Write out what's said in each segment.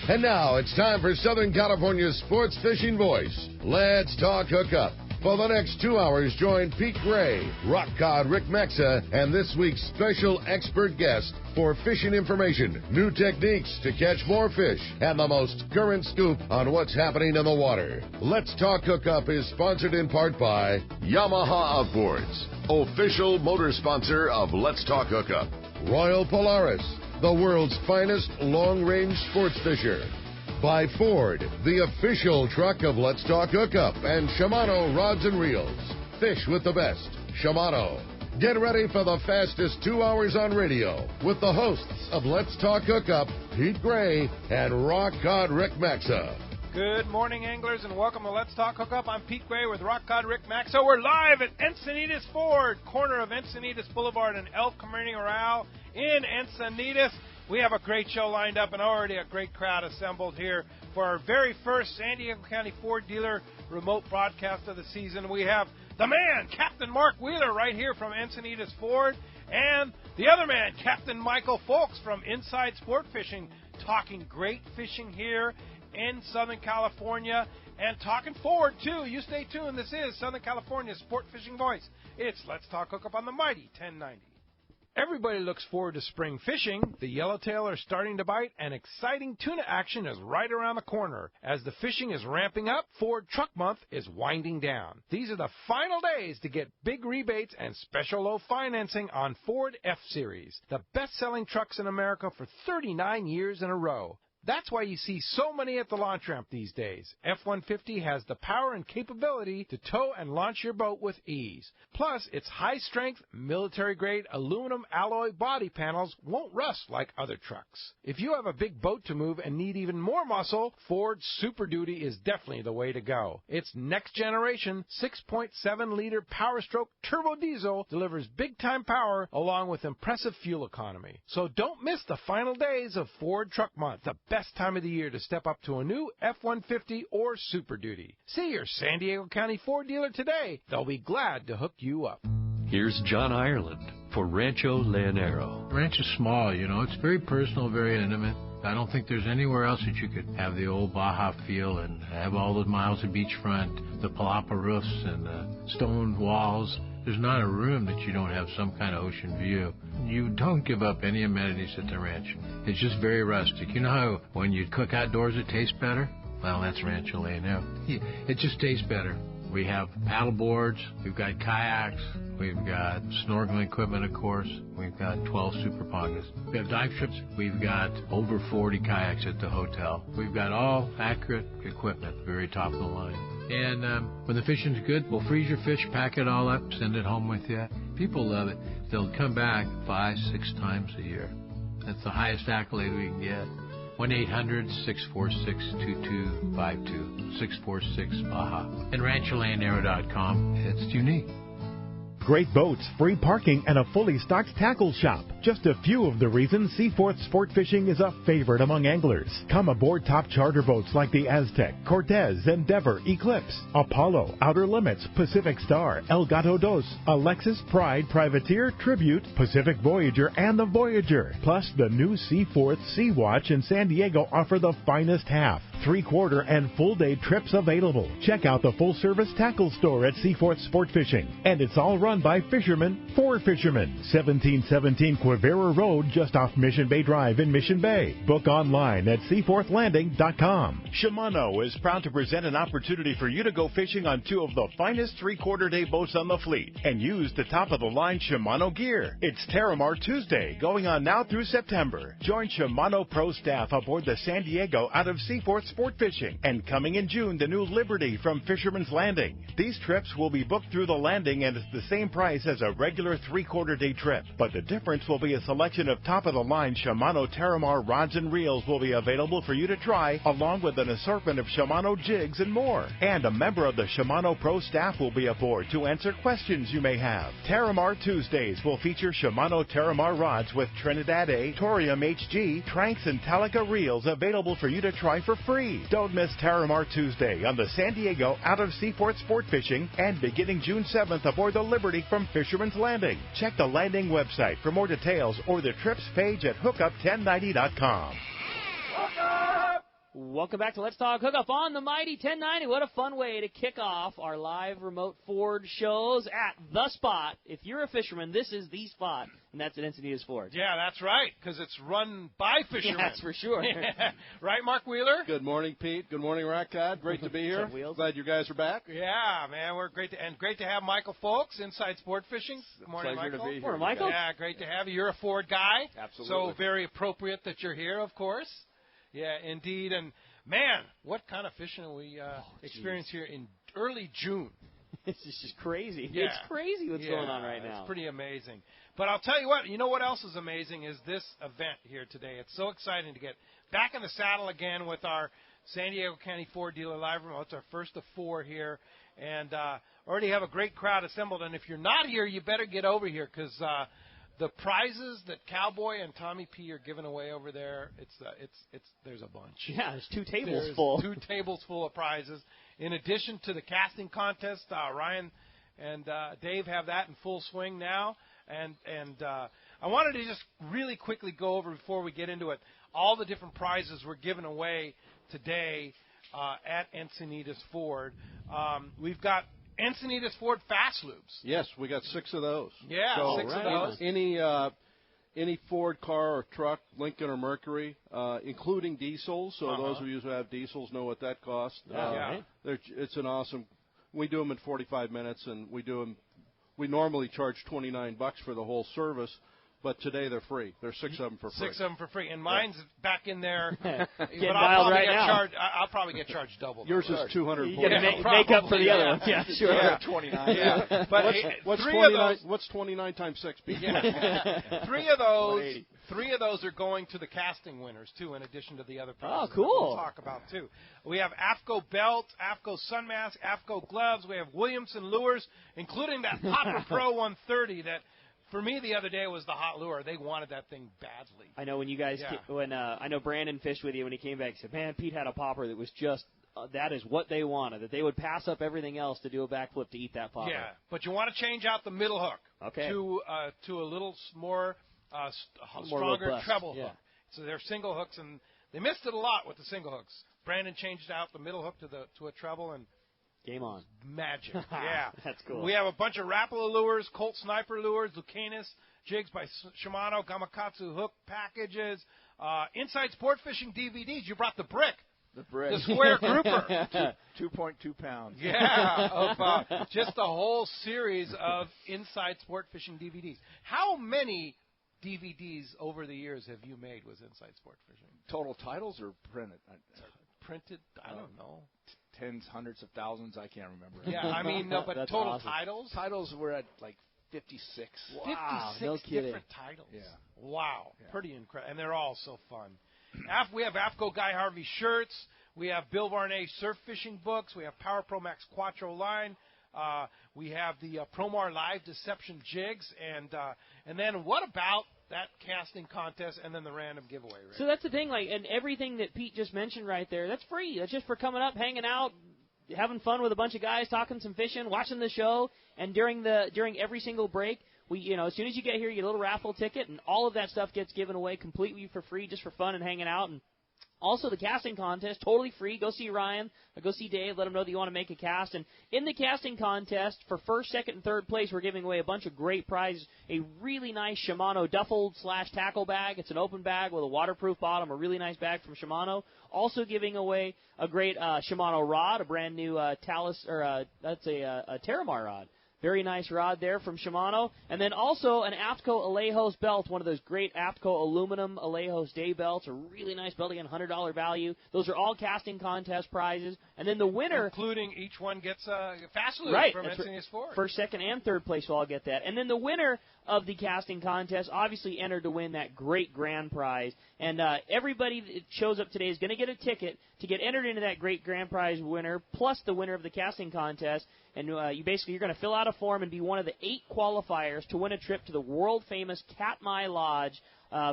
And now it's time for Southern California's sports fishing voice. Let's talk hookup. For the next 2 hours, join Pete Gray, Rock Cod Rick Maxa, and this week's special expert guest for fishing information, new techniques to catch more fish, and the most current scoop on what's happening in the water. Let's Talk Hookup is sponsored in part by Yamaha Outboards, official motor sponsor of Let's Talk Hookup. Royal Polaris, the world's finest long-range sports fisher. By Ford, the official truck of Let's Talk Hookup, and Shimano Rods and Reels. Fish with the best. Shimano. Get ready for the fastest 2 hours on radio with the hosts of Let's Talk Hookup, Pete Gray and Rock Cod Rick Maxa. Good morning, anglers, and welcome to Let's Talk Hookup. I'm Pete Gray with Rock Cod Rick Maxa. We're live at Encinitas Ford, corner of Encinitas Boulevard and El Camino in Encinitas. We have a great show lined up and already a great crowd assembled here for our very first San Diego County Ford dealer remote broadcast of the season. We have the man, Captain Mark Wheeler, right here from Encinitas Ford, and the other man, Captain Michael Folks from Inside Sport Fishing, talking great fishing here in Southern California and talking forward, too. You stay tuned. This is Southern California's Sport Fishing Voice. It's Let's Talk Hookup on the mighty 1090. Everybody looks forward to spring fishing. The yellowtail are starting to bite, and exciting tuna action is right around the corner. As the fishing is ramping up, Ford Truck Month is winding down. These are the final days to get big rebates and special low financing on Ford F-Series, the best-selling trucks in America for 39 years in a row. That's why you see so many at the launch ramp these days. F-150 has the power and capability to tow and launch your boat with ease. Plus, its high-strength, military-grade aluminum alloy body panels won't rust like other trucks. If you have a big boat to move and need even more muscle, Ford's Super Duty is definitely the way to go. Its next-generation 6.7-liter Power Stroke turbo diesel delivers big-time power along with impressive fuel economy. So don't miss the final days of Ford Truck Month, the best time of the year to step up to a new F-150 or Super Duty. See your San Diego County Ford dealer today. They'll be glad to hook you up. Here's John Ireland for Rancho Leonero. Ranch is small, it's very personal, very intimate. I don't think there's anywhere else that you could have the old Baja feel and have all the miles of beachfront, the palapa roofs and the stone walls. There's not a room that you don't have some kind of ocean view. You don't give up any amenities at the ranch. It's just very rustic. You know how when you cook outdoors it tastes better? Well, that's Rancho Leonero. It just tastes better. We have paddle boards, we've got kayaks, we've got snorkeling equipment, of course. We've got 12 super pongas. We have dive trips. We've got over 40 kayaks at the hotel. We've got all accurate equipment, very top of the line. And when the fishing's good, we'll freeze your fish, pack it all up, send it home with you. People love it. They'll come back 5-6 times a year. That's the highest accolade we can get. 1-800-646-2252, 646-BAJA. And RanchoLeonero.com. It's unique. Great boats, free parking, and a fully stocked tackle shop. Just a few of the reasons Seaforth Sport Fishing is a favorite among anglers. Come aboard top charter boats like the Aztec, Cortez, Endeavor, Eclipse, Apollo, Outer Limits, Pacific Star, El Gato Dos, Alexis, Pride, Privateer, Tribute, Pacific Voyager, and the Voyager. Plus, the new Seaforth Sea Watch in San Diego offer the finest half, 3/4, and full-day trips available. Check out the full-service tackle store at Seaforth Sport Fishing. And it's all run by fishermen for fishermen. 1717 Quivira Road, just off Mission Bay Drive in Mission Bay. Book online at seaforthlanding.com. Shimano is proud to present an opportunity for you to go fishing on two of the finest 3/4-day boats on the fleet and use the top-of-the-line Shimano gear. It's Terramar Tuesday, going on now through September. Join Shimano Pro staff aboard the San Diego out of Seaforth Sport Fishing. And coming in June, the new Liberty from Fisherman's Landing. These trips will be booked through the landing and it's the same price as a regular 3/4-day trip. But the difference will be a selection of top-of-the-line Shimano Terramar rods and reels will be available for you to try, along with an assortment of Shimano jigs and more. And a member of the Shimano Pro staff will be aboard to answer questions you may have. Terramar Tuesdays will feature Shimano Terramar rods with Trinidad A, Torium HG, Tranks, and Talica reels available for you to try for free. Don't miss Terramar Tuesday on the San Diego out of Seaforth Sport Fishing and beginning June 7th aboard the Liberty from Fisherman's Landing. Check the landing website for more details or the trips page at hookup1090.com. Welcome back to Let's Talk Hookup on the Mighty 1090. What a fun way to kick off our live remote Ford shows at The Spot. If you're a fisherman, this is the spot, and that's at Encinitas Ford. Yeah, that's right, because it's run by fishermen. Yeah, that's for sure. Right, Mark Wheeler? Good morning, Pete. Good morning, Rock God. Great to be here. Glad you guys are back. Yeah, man, we're great to have Michael Folks, Inside Sport Fishing. Good morning, Pleasure Michael. to be here. Morning, Michael. Yeah, great to have you. You're a Ford guy. Absolutely. So very appropriate that you're here, of course. Yeah, indeed. And, man, what kind of fishing we experience here in early June. This is just crazy. Yeah. It's crazy what's going on right now. It's pretty amazing. But I'll tell you what else is amazing is this event here today. It's so exciting to get back in the saddle again with our San Diego County Ford Dealer Live Remote. It's our first of 4 here. And already have a great crowd assembled. And if you're not here, you better get over here because the prizes that Cowboy and Tommy P are giving away over there, there's a bunch. Yeah, there's 2 tables There's full. 2 tables full of prizes. In addition to the casting contest, Ryan and Dave have that in full swing now. And I wanted to just really quickly go over before we get into it all the different prizes we're giving away today at Encinitas Ford. We've got Encinitas Ford Fast Lubes. Yes, we got 6 of those. Yeah, so 6 of those. Any Ford car or truck, Lincoln or Mercury, including diesels. So those of you who have diesels know what that costs. It's an awesome. We do them in 45 minutes, and we normally charge $29 for the whole service. But today they're free. There's 6 of them for free. 6 of them for free, and mine's back in there. Getting but dialed right now. I'll probably get charged double. Yours is $240. You got to make up for the other ones. Yeah, sure. Yeah. 29. Yeah. But what's 3 29? of those? What's 29 times 6? Yeah. 3 of those. 3 of those are going to the casting winners too, in addition to the other prizes. Oh, cool. We'll talk about too. We have AFCO belt, AFCO sun mask, AFCO gloves. We have Williamson lures, including that Popper Pro 130 that. For me, the other day was the hot lure. They wanted that thing badly. I know when you guys, I know Brandon fished with you when he came back. He said, "Man, Pete had a popper that was just that is what they wanted. That they would pass up everything else to do a backflip to eat that popper." Yeah, but you want to change out the middle hook to a little more stronger treble hook. So they're single hooks, and they missed it a lot with the single hooks. Brandon changed out the middle hook to a treble and. Game on. Magic. Yeah. That's cool. We have a bunch of Rapala lures, Colt Sniper lures, Lucanus, jigs by Shimano, Gamakatsu hook packages, Inside Sport Fishing DVDs. You brought the brick. The square grouper. 2.2 pounds. Yeah. Of just a whole series of Inside Sport Fishing DVDs. How many DVDs over the years have you made with Inside Sport Fishing? Total titles or printed? Printed? I don't know. Tens, hundreds of thousands, I can't remember. Yeah, I mean, no, but total awesome. titles? Titles were at like 56. Wow, 56 no kidding. different titles. Yeah. Wow, Yeah. pretty incredible. And they're all so fun. We have AFCO Guy Harvey shirts. We have Bill Varney surf fishing books. We have Power Pro Max Quattro line. We have the Promar Live Deception jigs. And then what about that casting contest and then the random giveaway, right? So that's the thing, and everything that Pete just mentioned right there, that's free. That's just for coming up, hanging out, having fun with a bunch of guys, talking some fishing, watching the show, and during every single break, as soon as you get here, you get a little raffle ticket, and all of that stuff gets given away completely for free, just for fun and hanging out. And also, the casting contest, totally free. Go see Ryan. Go see Dave. Let them know that you want to make a cast. And in the casting contest, for first, second, and third place, we're giving away a bunch of great prizes. A really nice Shimano duffel/tackle bag. It's an open bag with a waterproof bottom. A really nice bag from Shimano. Also giving away a great Shimano rod, a brand new Talus, or that's a Terramar rod. Very nice rod there from Shimano. And then also an AFCO Alejos belt, one of those great AFCO aluminum Alejos day belts. A really nice belt, again, $100 value. Those are all casting contest prizes. And then the winner... Including each one gets a fast loop from Encinitas Ford. First, second, and third place will all get that. And then the winner of the casting contest obviously entered to win that great grand prize. And everybody that shows up today is going to get a ticket to get entered into that great grand prize winner, plus the winner of the casting contest. And you're going to fill out a form and be one of the 8 qualifiers to win a trip to the world-famous Katmai Lodge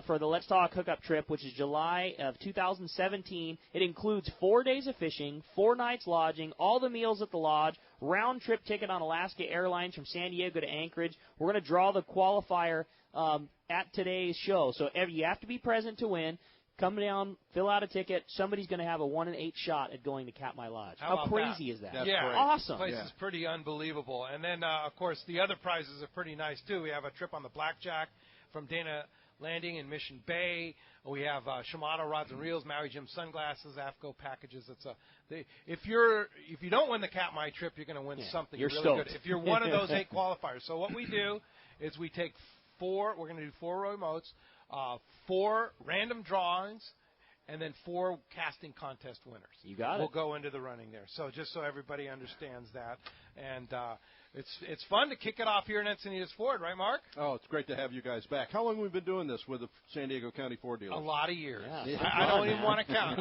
for the Let's Talk Hookup trip, which is July of 2017. It includes 4 days of fishing, 4 nights lodging, all the meals at the lodge, round-trip ticket on Alaska Airlines from San Diego to Anchorage. We're going to draw the qualifier at today's show. So you have to be present to win. come down, fill out a ticket. Somebody's going to have a 1 in 8 shot at going to Katmai Lodge. How crazy is that? That's yeah, great. Awesome. The place is pretty unbelievable. And then, of course, the other prizes are pretty nice, too. We have a trip on the Blackjack from Dana Landing in Mission Bay. We have Shimano rods and reels, Maui Jim sunglasses, AFCO packages. If you don't win the Katmai trip, you're going to win something you're really stoked. good. If you're one of those 8 qualifiers. So what we do is we take 4. We're going to do 4 remotes, 4 random drawings, and then 4 casting contest winners. You got it. We'll go into the running there. So just so everybody understands that. And it's fun to kick it off here in Encinitas Ford, right, Mark? Oh, it's great to have you guys back. How long have we been doing this with the San Diego County Ford dealers? A lot of years. Yeah. I don't even want to count.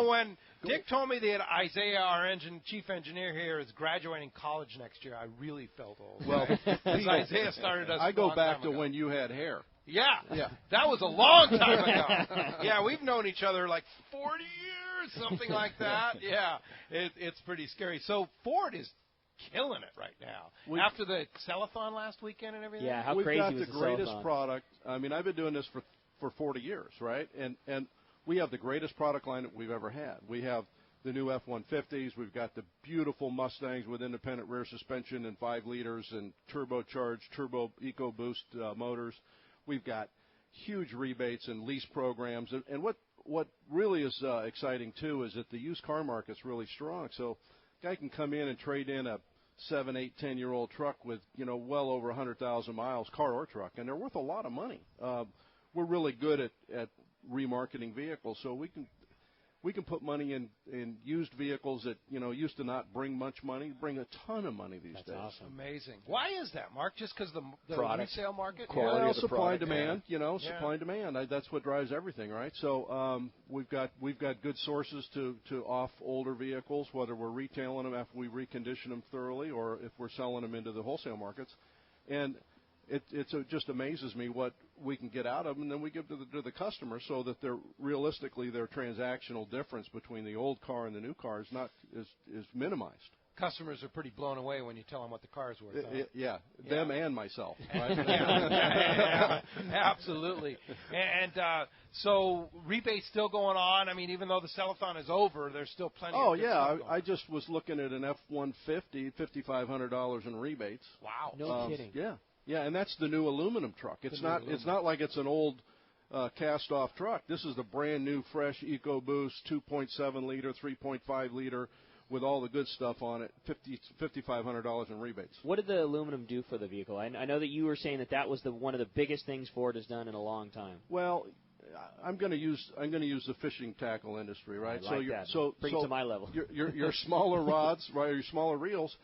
When Dick told me that Isaiah, our chief engineer here, is graduating college next year, I really felt old. Well, because Isaiah started us. I go a long back time to ago. when you had hair. Yeah. Yeah. That was a long time ago. Yeah, we've known each other like 40 years, something like that. Yeah, it's pretty scary. So Ford is killing it right now. After the Cellathon last weekend and everything. Yeah, how We've crazy got was the the greatest Cellathon? product. I mean, I've been doing this for 40 years, right? And we have the greatest product line that we've ever had. We have the new F-150s. We've got the beautiful Mustangs with independent rear suspension and 5 liters and turbocharged turbo EcoBoost motors. We've got huge rebates and lease programs. And what really is exciting, too, is that the used car market's really strong. So a guy can come in and trade in a 7, 8, 10-year-old truck with, well over 100,000 miles, car or truck, and they're worth a lot of money. We're really good at remarketing vehicles, so we can put money in used vehicles that, used to not bring much money, bring a ton of money these days. That's awesome. Amazing. Why is that, Mark? Just because the Product. resale market? Quality Well, of the supply and product, demand, supply and demand. That's what drives everything, right? So we've got good sources to off older vehicles, whether we're retailing them after we recondition them thoroughly, or if we're selling them into the wholesale markets. And it just amazes me what we can get out of them, and then we give to the customer, so that their transactional difference between the old car and the new car is minimized. Customers are pretty blown away when you tell them what the car is worth. Them and myself. Right? Yeah, absolutely. And so rebates still going on. I mean, even though the Cellathon is over, there's still plenty. Oh of good yeah, stuff going I just was looking at an F-150, $5,500 in rebates. Wow. No kidding. Yeah, and that's the new aluminum truck. It's not like it's an old cast-off truck. This is the brand new, fresh EcoBoost 2.7 liter, 3.5 liter, with all the good stuff on it. $5,500 in rebates. What did the aluminum do for the vehicle? I know that you were saying that was one of the biggest things Ford has done in a long time. Well, I'm going to use the fishing tackle industry, right? I like that. Bring it to my level. Your smaller rods, right? Your smaller reels.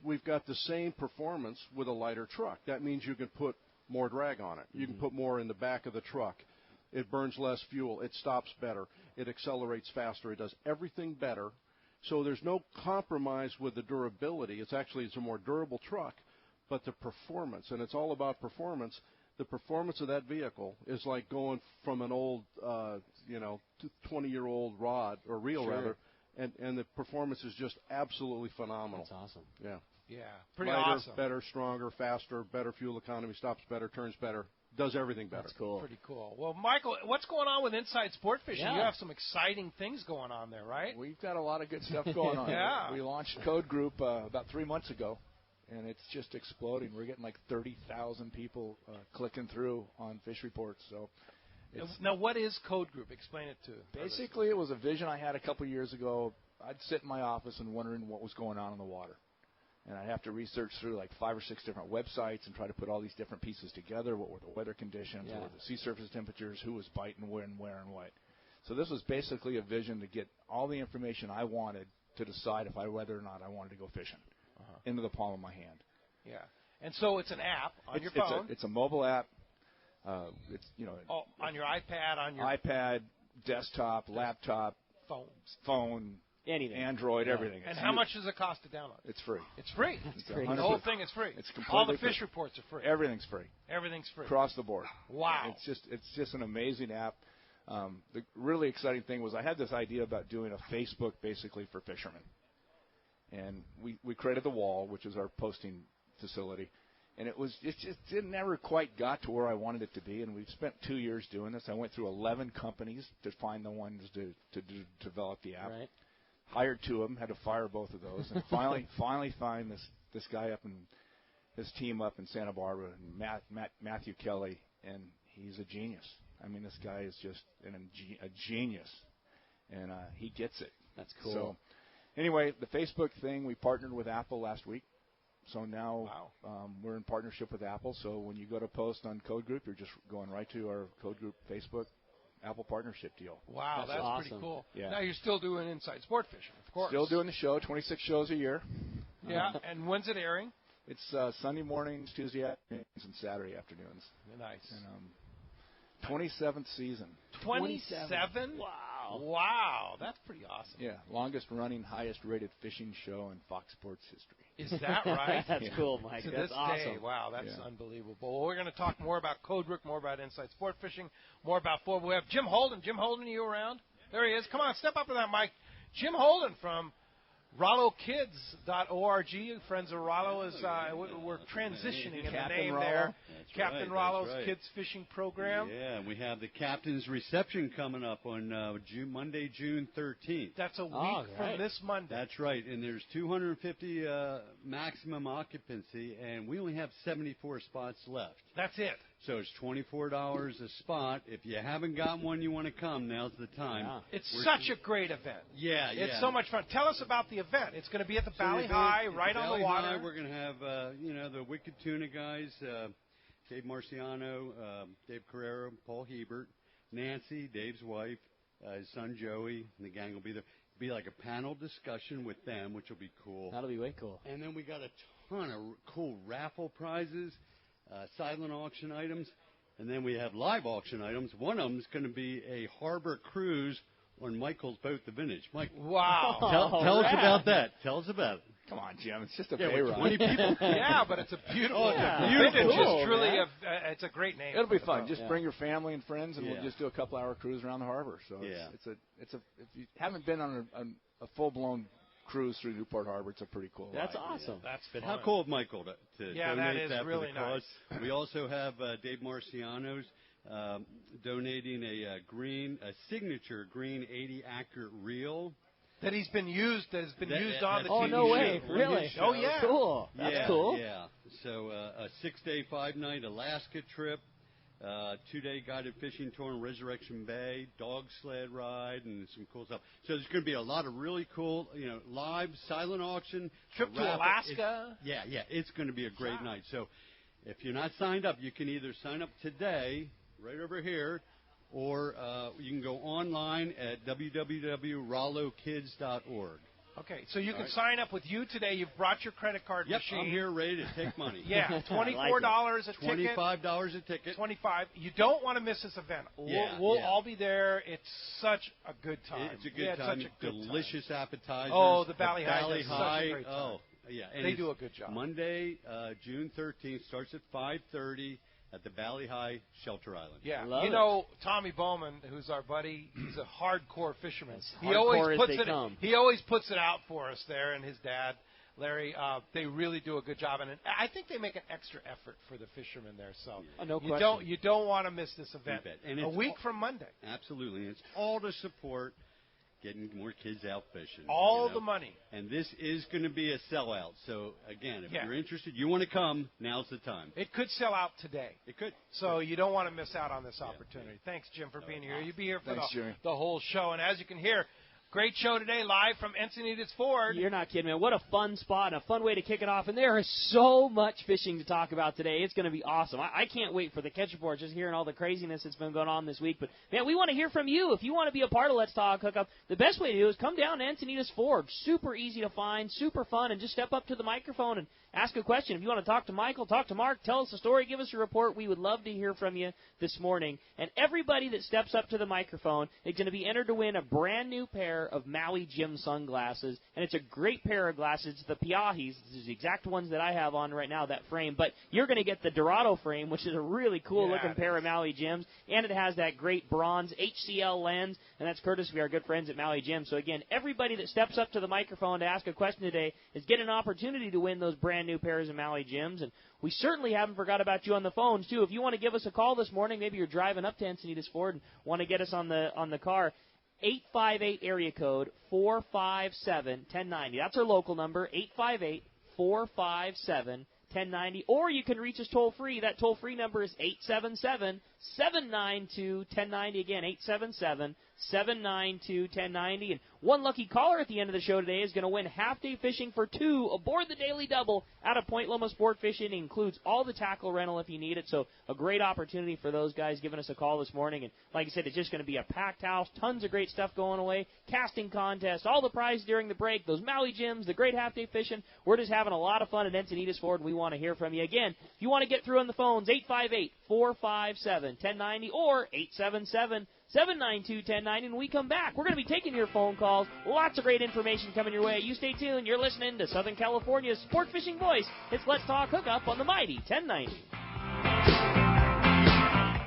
We've got the same performance with a lighter truck. That means you can put more drag on it. You can put more in the back of the truck. It burns less fuel. It stops better. It accelerates faster. It does everything better. So there's no compromise with the durability. It's a more durable truck, but the performance, and it's all about performance. The performance of that vehicle is like going from an old, 20-year-old rod or reel rather. And the performance is just absolutely phenomenal. That's awesome. Yeah. Yeah. Pretty Lighter, awesome. better, stronger, faster, better fuel economy, stops better, turns better, does everything better. That's cool. Pretty cool. Well, Michael, what's going on with Inside Sport Fishing? Yeah. You have some exciting things going on there, right? We've got a lot of good stuff going on. Yeah. We launched Code Group about 3 months ago, and it's just exploding. We're getting like 30,000 people clicking through on Fish Reports. So. Now, what is Code Group? Explain it to Basically, it was a vision I had a couple years ago. I'd sit in my office and wondering what was going on in the water. And I'd have to research through like 5 or 6 different websites and try to put all these different pieces together. What were the weather conditions? What were the sea surface temperatures? Who was biting where and what? So this was basically a vision to get all the information I wanted to decide whether or not I wanted to go fishing into the palm of my hand. Yeah. And so it's an app on your phone. It's a mobile app. It's on your iPad, on your iPad, desktop, laptop, phone, anything, Android, everything. And how much does it cost to download? It's free. It's free. It's the whole thing is free. It's all the completely fish free. reports are free. Everything's free. Everything's free across the board. Wow. It's just an amazing app. The really exciting thing was I had this idea about doing a Facebook basically for fishermen, and we created the Wall, which is our posting facility, And it never quite got to where I wanted it to be, and we've spent 2 years doing this. I went through 11 companies to find the ones to develop the app. Right. Hired 2 of them, had to fire both of those, and finally find this guy up in his team up in Santa Barbara, Matthew Kelly, and he's a genius. I mean, this guy is just a genius, and he gets it. That's cool. So, anyway, the Facebook thing, we partnered with Apple last week. So now we're in partnership with Apple. So when you go to post on Code Group, you're just going right to our Code Group Facebook Apple partnership deal. Wow, that's awesome. pretty cool. Yeah. Now you're still doing Inside Sport Fishing, of course. Still doing the show, 26 shows a year. Yeah, and when's it airing? It's Sunday mornings, Tuesday afternoons, and Saturday afternoons. Nice. And 27th season. 27? Wow, that's pretty awesome. Yeah, longest running, highest rated fishing show in Fox Sports history. Is that right? That's cool, Mike. To That's this awesome. day, wow, that's unbelievable. Well, we're going to talk more about Code Rook, more about Inside Sport Fishing, more about Ford. We have Jim Holden. Jim Holden, are you around? There he is. Come on, step up to that mic. Jim Holden from RolloKids.org. Friends of Rollo is we're transitioning in the name there. That's Captain right, Rollo's that's right. Kids Fishing Program. Yeah, and we have the captain's reception coming up on Monday, June 13th. That's a week from this Monday. That's right, and there's 250 maximum occupancy, and we only have 74 spots left. That's it. So it's $24 a spot. If you haven't got one, you want to come, now's the time. Yeah. It's such a great event. Yeah, It's so much fun. Tell us about the event. It's going to be at the Valley High, right on the water. High, we're going to have, the Wicked Tuna guys, Dave Marciano, Dave Carrero, Paul Hebert, Nancy, Dave's wife, his son Joey, and the gang will be there. It'll be like a panel discussion with them, which will be cool. That'll be way cool. And then we got a ton of cool raffle prizes, silent auction items, and then we have live auction items. One of them is going to be a harbor cruise on Michael's boat, the Vintage. Mike, wow. Tell us about that. Tell us about it. Come on, Jim. It's just a Yeah, bay with ride. 20 people. Yeah, but it's a beautiful. Vintage is truly it's a great name. It'll be fun. Just bring your family and friends, and we'll Yeah. just do a couple-hour cruise around the harbor. So Yeah. it's a if you haven't been on a full-blown cruise through Newport Harbor, it's a pretty cool That's ride. awesome. That's But fun. how cool of Michael to Yeah, that donate is that really for the cause. We also have Dave Marciano's donating a signature green 80 accurate reel. That has been used on the Oh, TV no show. way. Really? Oh, yeah. Cool. That's cool. Yeah. So a 6-day, 5-night Alaska trip, 2-day guided fishing tour in Resurrection Bay, dog sled ride, and some cool stuff. So there's going to be a lot of really cool, live silent auction. Trip to Alaska. Yeah. It's going to be a great night. So if you're not signed up, you can either sign up today, right over here, or you can go online at www.rollokids.org. Okay, so you can sign up with you today. You've brought your credit card Yep, machine. I'm here ready to take money. Yeah, $24 a ticket. $25 a ticket. $25. You don't want to miss this event. We'll all be there. It's such a good time. It's a good time. It's such a good Delicious appetizers. Oh, the Valley High Valley does such a High. great time. Oh, yeah. And They it's do a good job. Monday, June 13th, starts at 5:30 at the Valley High Shelter Island. Yeah, Love you it. know Tommy Bowman, who's our buddy. He's a hardcore fisherman. As hardcore as they come. He always puts it out for us there, and his dad, Larry. They really do a good job, and I think they make an extra effort for the fishermen there. So no question. You don't want to miss this event. You bet. And a it's week from Monday. Absolutely. It's all to support getting more kids out fishing. All the money. And this is going to be a sellout. So, again, if Yeah. you're interested, you want to come, now's the time. It could sell out today. It could. So you don't want to miss out on this opportunity. Thanks, Jim, for being here. You'll be here for Thanks, Jerry. the whole show. And as you can hear, great show today, live from Encinitas Ford. You're not kidding, man. What a fun spot and a fun way to kick it off. And there is so much fishing to talk about today. It's going to be awesome. I can't wait for the catch report, just hearing all the craziness that's been going on this week. But, man, we want to hear from you. If you want to be a part of Let's Talk Hookup, the best way to do is come down to Encinitas Ford. Super easy to find, super fun, and just step up to the microphone and ask a question. If you want to talk to Michael, talk to Mark, tell us a story, give us a report. We would love to hear from you this morning. And everybody that steps up to the microphone is going to be entered to win a brand new pair pair of Maui Jim sunglasses, and it's a great pair of glasses. It's the Piahis, the exact ones that I have on right now, that frame, but you're going to get the Dorado frame, which is a really cool-looking pair of Maui Jims, and it has that great bronze HCL lens, and that's courtesy of our good friends at Maui Jim. So, again, everybody that steps up to the microphone to ask a question today is getting an opportunity to win those brand-new pairs of Maui Jims, and we certainly haven't forgot about you on the phones, too. If you want to give us a call this morning, maybe you're driving up to Encinitas Ford and want to get us on the car, 858 area code 457-1090. That's our local number, 858-457-1090. Or you can reach us toll-free. That toll-free number is 877-792-1090. Again, 877-792-1090. And one lucky caller at the end of the show today is going to win half-day fishing for two aboard the Daily Double out of Point Loma Sport Fishing. It includes all the tackle rental if you need it, so a great opportunity for those guys giving us a call this morning. And like I said, it's just going to be a packed house, tons of great stuff going away, casting contests, all the prizes during the break, those Maui Jims, the great half-day fishing. We're just having a lot of fun at Encinitas Ford, and we want to hear from you. Again, if you want to get through on the phones, 858-457-1090 or 877-792-1090. And when we come back, we're going to be taking your phone calls. Lots of great information coming your way. You stay tuned. You're listening to Southern California's sport fishing voice. It's Let's Talk Hookup on the mighty 1090.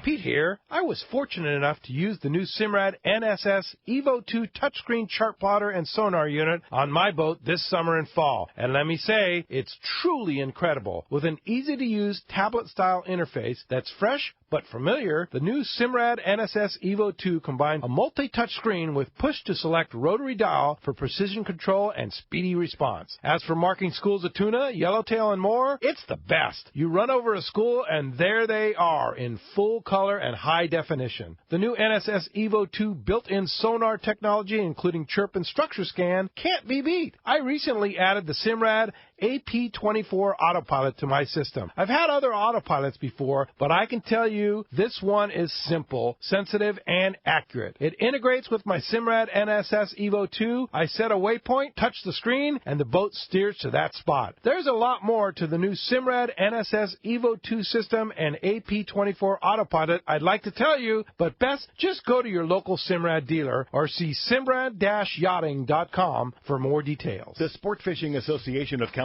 Pete here. I was fortunate enough to use the new Simrad NSS Evo 2 touchscreen chart plotter and sonar unit on my boat this summer and fall. And let me say, it's truly incredible. With an easy-to-use tablet-style interface that's fresh but familiar, the new Simrad NSS Evo 2 combines a multi-touch screen with push-to-select rotary dial for precision control and speedy response. As for marking schools of tuna, yellowtail, and more, it's the best. You run over a school, and there they are in full color and high definition. The new NSS Evo 2 built-in sonar technology, including chirp and structure scan, can't be beat. I recently added the Simrad AP24 autopilot to my system. I've had other autopilots before, but I can tell you this one is simple, sensitive, and accurate. It integrates with my Simrad NSS Evo 2. I set a waypoint, touch the screen, and the boat steers to that spot. There's a lot more to the new Simrad NSS Evo 2 system and AP24 autopilot I'd like to tell you, but best just go to your local Simrad dealer or see simrad-yachting.com for more details. The Sport Fishing Association of California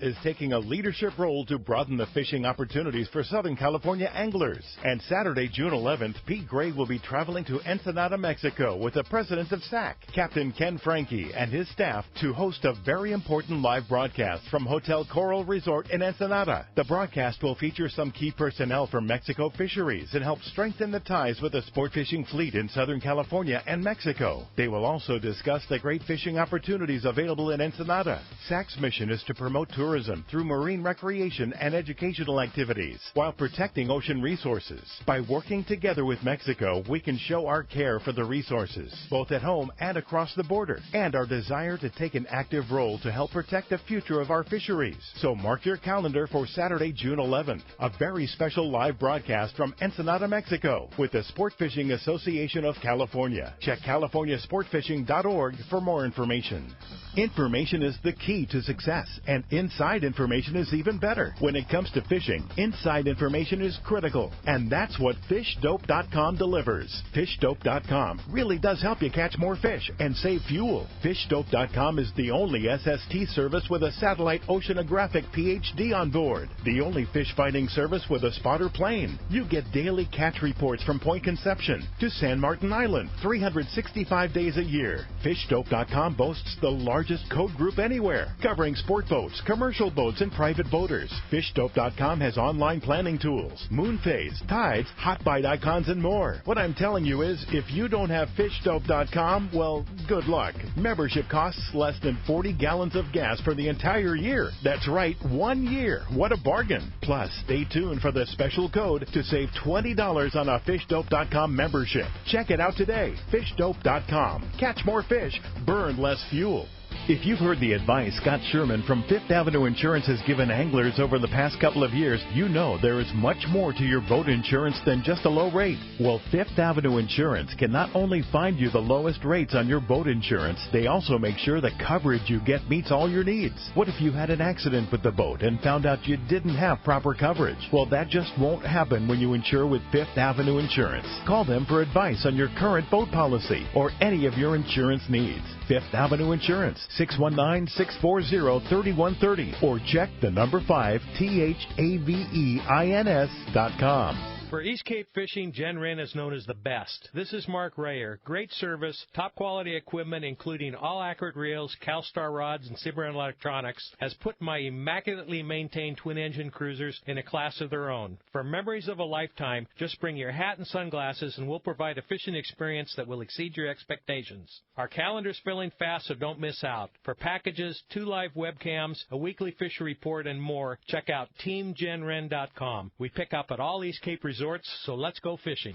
is taking a leadership role to broaden the fishing opportunities for Southern California anglers. And Saturday, June 11th, Pete Gray will be traveling to Ensenada, Mexico with the president of SAC, Captain Ken Franke, and his staff to host a very important live broadcast from Hotel Coral Resort in Ensenada. The broadcast will feature some key personnel from Mexico Fisheries and help strengthen the ties with the sport fishing fleet in Southern California and Mexico. They will also discuss the great fishing opportunities available in Ensenada. SAC's mission is to promote tourism through marine recreation and educational activities while protecting ocean resources. By working together with Mexico, we can show our care for the resources, both at home and across the border, and our desire to take an active role to help protect the future of our fisheries. So mark your calendar for Saturday, June 11th, a very special live broadcast from Ensenada, Mexico, with the Sport Fishing Association of California. Check CaliforniaSportFishing.org for more information. Information is the key to success, and inside information is even better. When it comes to fishing, inside information is critical, and that's what FishDope.com delivers. FishDope.com really does help you catch more fish and save fuel. FishDope.com is the only SST service with a satellite oceanographic PhD on board, the only fish finding service with a spotter plane. You get daily catch reports from Point Conception to San Martin Island, 365 days a year. FishDope.com boasts the largest code group anywhere, covering sport boats, commercial boats, and private boaters. FishDope.com has online planning tools, moon phase, tides, hot bite icons, and more. What I'm telling you is, if you don't have FishDope.com, well, good luck. Membership costs less than 40 gallons of gas for the entire year. That's right, 1 year. What a bargain. Plus, stay tuned for the special code to save $20 on a FishDope.com membership. Check it out today. FishDope.com. Catch more fish, burn less fuel. If you've heard the advice Scott Sherman from Fifth Avenue Insurance has given anglers over the past couple of years, you know there is much more to your boat insurance than just a low rate. Well, Fifth Avenue Insurance can not only find you the lowest rates on your boat insurance, they also make sure the coverage you get meets all your needs. What if you had an accident with the boat and found out you didn't have proper coverage? Well, that just won't happen when you insure with Fifth Avenue Insurance. Call them for advice on your current boat policy or any of your insurance needs. Fifth Avenue Insurance, 619-640-3130, or check the number 5 THAVEINS.com. For East Cape Fishing, Jen Wren is known as the best. This is Mark Rayer. Great service, top quality equipment, including all accurate reels, CalStar rods, and Cimarron electronics, has put my immaculately maintained twin-engine cruisers in a class of their own. For memories of a lifetime, just bring your hat and sunglasses, and we'll provide a fishing experience that will exceed your expectations. Our calendar's filling fast, so don't miss out. For packages, 2 live webcams, a weekly fishery report, and more, check out TeamJenWren.com. We pick up at all East Cape resorts, so let's go fishing.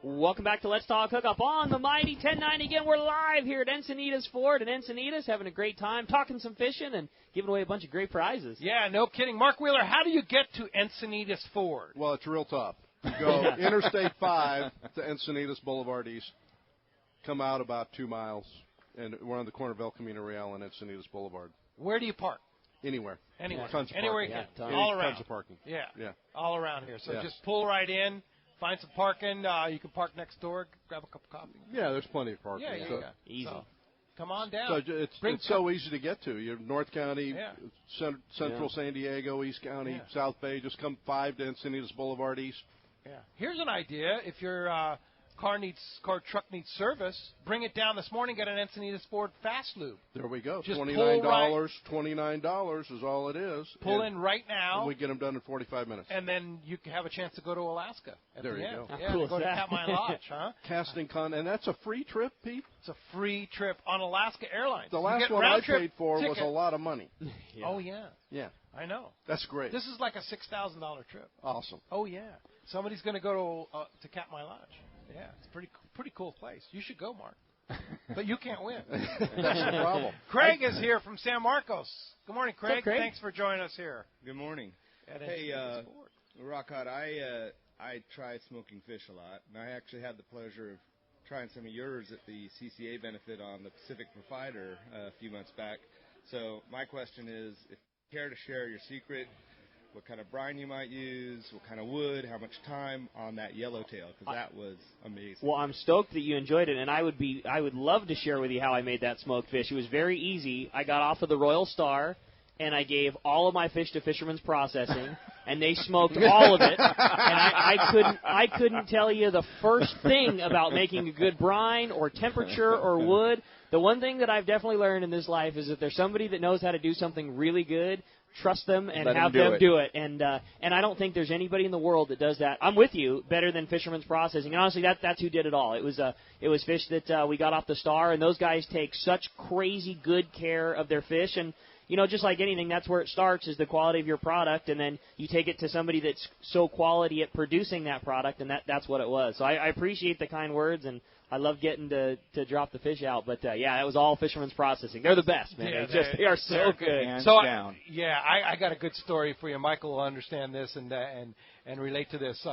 Welcome back to Let's Talk Hookup on the Mighty 1090. Again, we're live here at Encinitas Ford in Encinitas, having a great time, talking some fishing, and giving away a bunch of great prizes. Yeah, no kidding. Mark Wheeler, how do you get to Encinitas Ford? Well, it's real tough. You go Interstate 5 to Encinitas Boulevard East, come out about 2 miles, and we're on the corner of El Camino Real and Encinitas Boulevard. Where do you park? Anywhere. Anywhere. Tons of Anywhere parking. you can. All around. Tons of parking. Yeah. Yeah. All around here. So Yes. just pull right in, find some parking. You can park next door, grab a cup of coffee. Yeah, there's plenty of parking. Yeah. Easy. So, come on down. So it's so easy to get to. You're North County, Central San Diego, East County, South Bay. Just come 5 to Encinitas Boulevard East. Yeah. Here's an idea. If your truck needs service, bring it down this morning, get an Encinitas Ford Fast Lube. There we go. Just $29. $29 is all it is. Pull in right now. And we get them done in 45 minutes. And then you can have a chance to go to Alaska at there the you end. go. Yeah, cool go to Katmai Lodge, huh? Casting and that's a free trip, Pete? It's a free trip on Alaska Airlines. The last one I paid for was a lot of money. Yeah. Oh, yeah. Yeah. I know. That's great. This is like a $6,000 trip. Awesome. Oh, yeah. Somebody's going to go to Katmai Lodge. Yeah, it's a pretty cool place. You should go, Mark. But you can't win. That's the problem. Craig is here from San Marcos. Good morning, Craig. What's up, Craig? Thanks for joining us here. Good morning. Hey, Rockhot, I try smoking fish a lot, and I actually had the pleasure of trying some of yours at the CCA benefit on the Pacific Provider a few months back. So my question is, if you care to share your secret, what kind of brine you might use, what kind of wood, how much time on that yellowtail, because that was amazing. Well, I'm stoked that you enjoyed it, and I would love to share with you how I made that smoked fish. It was very easy. I got off of the Royal Star, and I gave all of my fish to Fisherman's Processing, and they smoked all of it. And I couldn't tell you the first thing about making a good brine or temperature or wood. The one thing that I've definitely learned in this life is that there's somebody that knows how to do something really good. Trust them and have them do it. And I don't think there's anybody in the world that does that. I'm with you, better than Fisherman's Processing. And honestly, that's who did it all. It was fish that we got off the Star, and those guys take such crazy good care of their fish. And you know, just like anything, that's where it starts, is the quality of your product, and then you take it to somebody that's so quality at producing that product, and that's what it was. So I appreciate the kind words, and I love getting to drop the fish out. But, yeah, it was all Fisherman's Processing. They're the best, man. Yeah, they are so good. Hands So down. I got a good story for you. Michael will understand this and relate to this.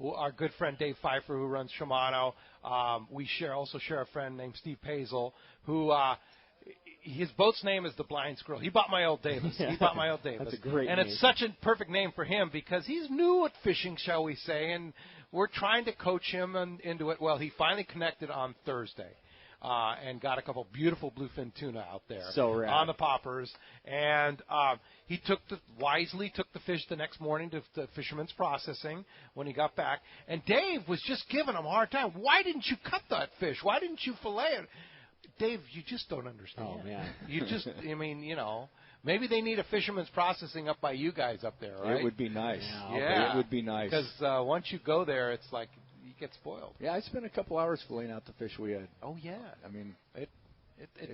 Our good friend Dave Pfeiffer, who runs Shimano, we also share a friend named Steve Pazel, who his boat's name is the Blind Squirrel. He bought my old Davis. That's a great name. It's such a perfect name for him because he's new at fishing, shall we say, and we're trying to coach him into it. Well, he finally connected on Thursday and got a couple beautiful bluefin tuna out there on the poppers. And he wisely took the fish the next morning to Fisherman's Processing when he got back. And Dave was just giving him a hard time. Why didn't you cut that fish? Why didn't you fillet it? Dave, you just don't understand. Oh, man. Maybe they need a Fisherman's Processing up by you guys up there, right? It would be nice. Yeah. It would be nice. Because once you go there, it's like you get spoiled. Yeah, I spent a couple hours filleting out the fish we had. Oh, yeah. I mean, it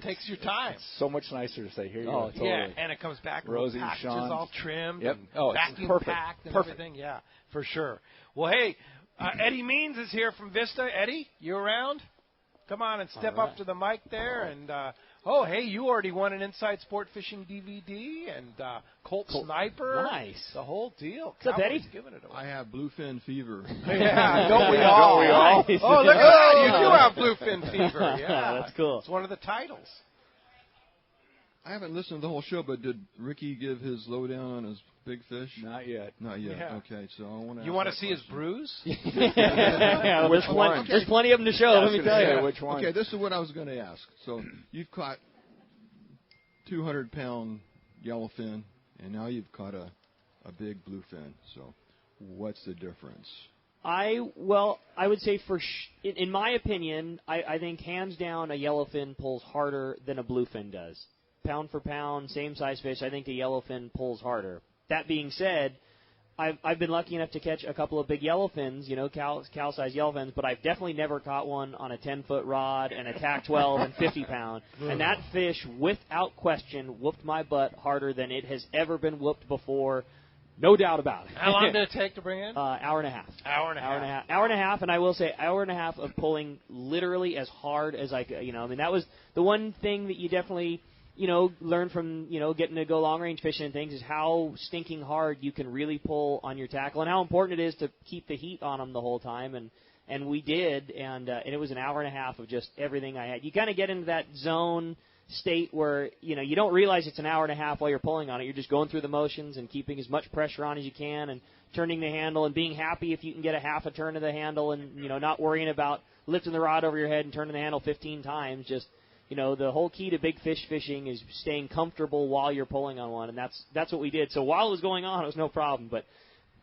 takes your time. It's so much nicer to say, here you go. Totally. Yeah, and it comes back Rosy with packages Sean's. all trimmed Yep. and vacuum packed and everything. Yeah, for sure. Well, hey, Eddie Means is here from Vista. Eddie, you around? Come on and step up to the mic there. And, hey, you already won an Inside Sport Fishing DVD and Colt Sniper. Nice. The whole deal. What's up, Eddie? Giving it away. I have bluefin fever. Yeah, don't we all? Nice. Oh, look at that. You do have bluefin fever. Yeah. That's cool. It's one of the titles. I haven't listened to the whole show, but did Ricky give his lowdown on his big fish? Not yet. Not yet. Yeah. Okay, so I want to. You want to see his bruise? Yeah, Which one? There's plenty of them to show, let me tell you. Which one? Okay, this is what I was going to ask. So you've caught 200-pound yellowfin, and now you've caught a big bluefin. So what's the difference? I would say in my opinion, I think hands down a yellowfin pulls harder than a bluefin does. Pound for pound, same size fish, I think a yellowfin pulls harder. That being said, I've been lucky enough to catch a couple of big yellowfins, cow-sized yellowfins, but I've definitely never caught one on a 10-foot rod and a TAC 12 and 50-pound. And that fish, without question, whooped my butt harder than it has ever been whooped before. No doubt about it. How long did it take to bring in? Hour and a half. Hour and a half, and I will say hour and a half of pulling literally as hard as I could. That was the one thing that you definitely, learn from, getting to go long-range fishing and things is how stinking hard you can really pull on your tackle and how important it is to keep the heat on them the whole time. And we did, and it was an hour and a half of just everything I had. You kind of get into that zone state where, you don't realize it's an hour and a half while you're pulling on it. You're just going through the motions and keeping as much pressure on as you can and turning the handle and being happy if you can get a half a turn of the handle and, not worrying about lifting the rod over your head and turning the handle 15 times. Just, the whole key to big fish fishing is staying comfortable while you're pulling on one, and that's what we did. So while it was going on, it was no problem, but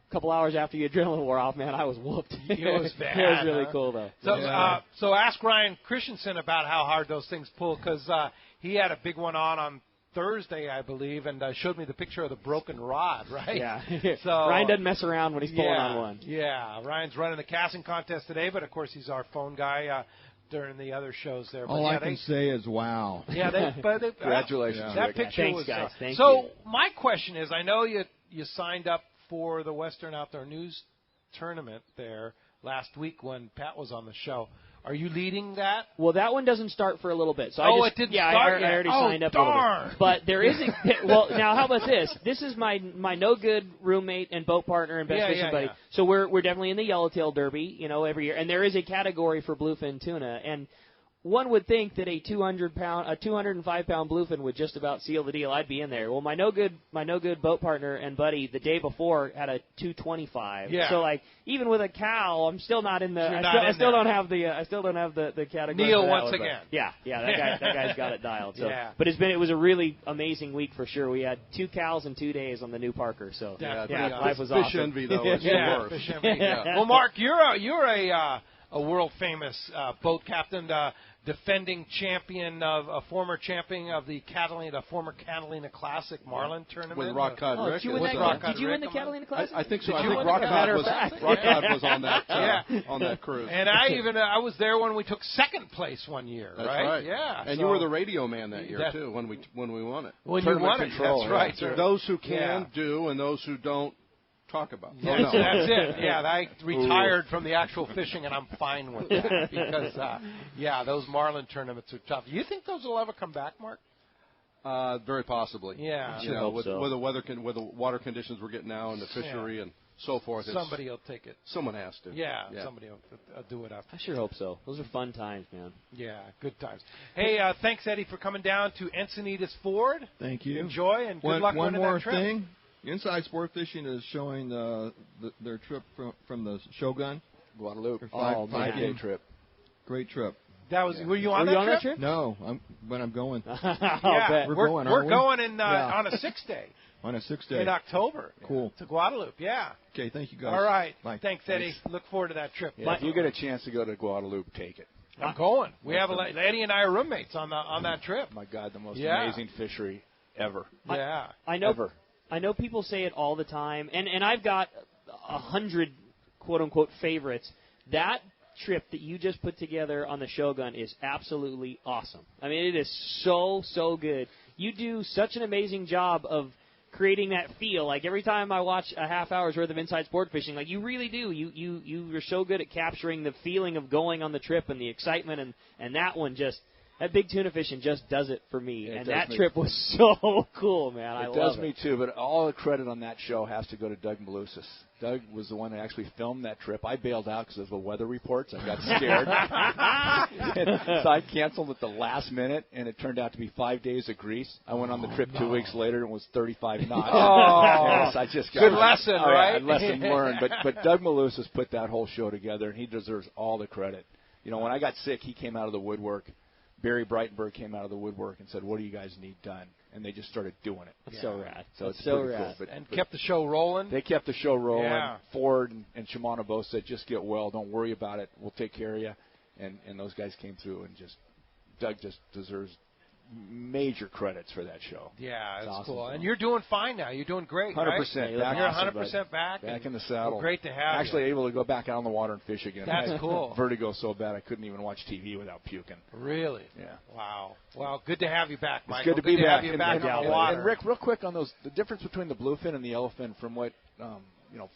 a couple hours after the adrenaline wore off, man, I was whooped. It was bad. It was really cool, though. So, so ask Ryan Christensen about how hard those things pull, because he had a big one on Thursday, I believe, and showed me the picture of the broken rod, right? Yeah. So Ryan doesn't mess around when he's pulling on one. Yeah. Ryan's running the casting contest today, but, of course, he's our phone guy during the other shows there. But All I can say is wow. Yeah, Congratulations. That picture Thanks, was guys. Thank so you. my question is, I know you signed up for the Western Outdoor News tournament there last week when Pat was on the show. Are you leading that? Well, that one doesn't start for a little bit. So it didn't start yet. I already signed up darn. a little bit. But there is well, now how about this? This is my no good roommate and boat partner and best fishing buddy. Yeah. So we're definitely in the Yellowtail Derby, every year. And there is a category for bluefin tuna. And one would think that a 205-pound bluefin would just about seal the deal. I'd be in there. Well, my no good boat partner and buddy the day before had a 225. Yeah. So even with a cow, I'm still not in the. I still don't have the category. Neil for that once one, again. That guy's got it dialed. So. Yeah. But it was a really amazing week for sure. We had 2 cows in 2 days on the new Parker. So life was awesome. Fish envy though. It's the worst. Fish envy. Well, Mark, you're a world famous boat captain. Defending champion a former champion of the former Catalina Classic Marlin tournament with Rock Cod Rick. Did you win the Catalina Classic? I think so. I think Rock Cod was on that on that cruise. And I was there when we took second place one year. That's right. Yeah. And you were the radio man that year too when we won it. When you won it, that's right. So those who can do, and those who don't. Talk about. That's it. Yeah, I retired from the actual fishing, and I'm fine with that because, those marlin tournaments are tough. Do you think those will ever come back, Mark? Very possibly. Yeah, with the water conditions we're getting now and the fishery and so forth. Somebody will take it. Someone has to. Yeah. Somebody will do it up. I sure hope so. Those are fun times, man. Yeah, good times. Hey, thanks, Eddie, for coming down to Encinitas Ford. Thank you. Enjoy and good luck winning that trip. One more thing. Inside Sport Fishing is showing their trip from the Shogun. Guadalupe. Five-day trip. Great trip. Were you on that trip? No, but I'm going. We're going on a 6-day. On a 6-day. In October. Cool. To Guadalupe, yeah. Okay, thank you, guys. All right. Bye. Thanks, Eddie. Look forward to that trip. Yeah, if you get a chance to go to Guadalupe, take it. I'm going. Eddie and I are roommates on that trip. My God, the most amazing fishery ever. Yeah. I know people say it all the time, and I've got 100 quote-unquote favorites. That trip that you just put together on the Shogun is absolutely awesome. I mean, it is so good. You do such an amazing job of creating that feel. Like every time I watch a half hour's worth of Inside Sport Fishing, like you really do. You're so good at capturing the feeling of going on the trip and the excitement, and that one just. That big tuna fishing just does it for me, and that trip was so cool, man. I love it. It does me too, but all the credit on that show has to go to Doug Malusis. Doug was the one that actually filmed that trip. I bailed out because of the weather reports. I got scared. So I canceled at the last minute, and it turned out to be 5 days of grease. I went on the trip 2 weeks later and was 35 knots. Yes, I just got good lesson, right? Yeah, lesson learned. But Doug Malusis put that whole show together, and he deserves all the credit. You know, when I got sick, he came out of the woodwork. Barry Breitenberg came out of the woodwork and said, "What do you guys need done?" And they just started doing it. That's so rad. So it's so pretty rad. cool. And kept the show rolling? They kept the show rolling. Yeah. Ford and Shimano both said, just get well. Don't worry about it. We'll take care of you. And those guys came through, and Doug just deserves major credits for that show. Yeah, it's awesome. cool. And you're doing fine now. You're doing great, 100%. right? You're 100% back in the saddle. Well, great to have Actually you. able to go back out on the water and fish again. That's cool. Vertigo so bad I couldn't even watch TV without puking. Really? Yeah. Wow. Well, good to have you back, Michael. It's good to be back. Have you back on the water. And Rick, real quick on those, the difference between the bluefin and the yellowfin, from what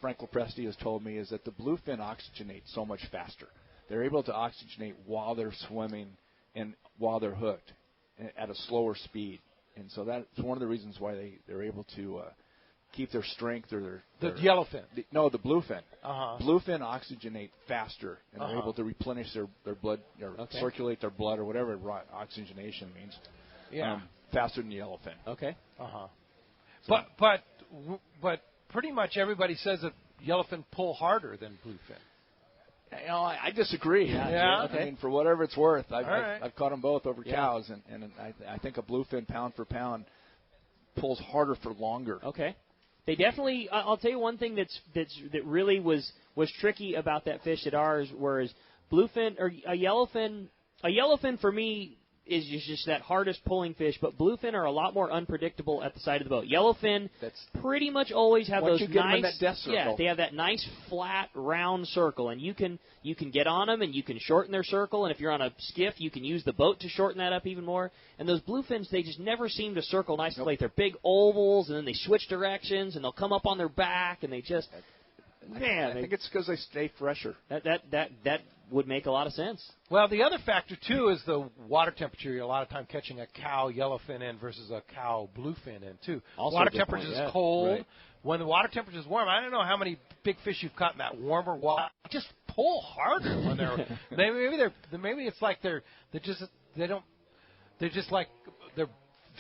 Frank Lopresti has told me, is that the bluefin oxygenate so much faster. They're able to oxygenate while they're swimming and while they're hooked at a slower speed. And so that's one of the reasons why they're able to keep their strength or their yellowfin. The bluefin. Bluefin oxygenate faster, and they're able to replenish their blood or circulate their blood or whatever oxygenation means. Yeah. Faster than the yellowfin. Okay. So. But pretty much everybody says that yellowfin pull harder than bluefin. I disagree. Yeah. Okay. I mean, for whatever it's worth, right. I've caught them both over cows, and I think a bluefin pound for pound pulls harder for longer. Okay. They definitely. I'll tell you one thing that really was tricky about that fish at ours, whereas bluefin or a yellowfin for me is just that hardest pulling fish, but bluefin are a lot more unpredictable at the side of the boat. Yellowfin pretty much always have those nice, they have that nice flat round circle, and you can get on them and you can shorten their circle, and if you're on a skiff, you can use the boat to shorten that up even more. And those bluefins, they just never seem to circle nicely. Like they're big ovals, and then they switch directions, and they'll come up on their back, and they just I think it's because they stay fresher. That would make a lot of sense. Well, the other factor, too, is the water temperature. You're a lot of time catching a cow yellowfin in versus a cow bluefin in, too. Also water temperature is cold. Right. When the water temperature is warm, I don't know how many big fish you've caught in that warmer water. Just pull harder when maybe it's like their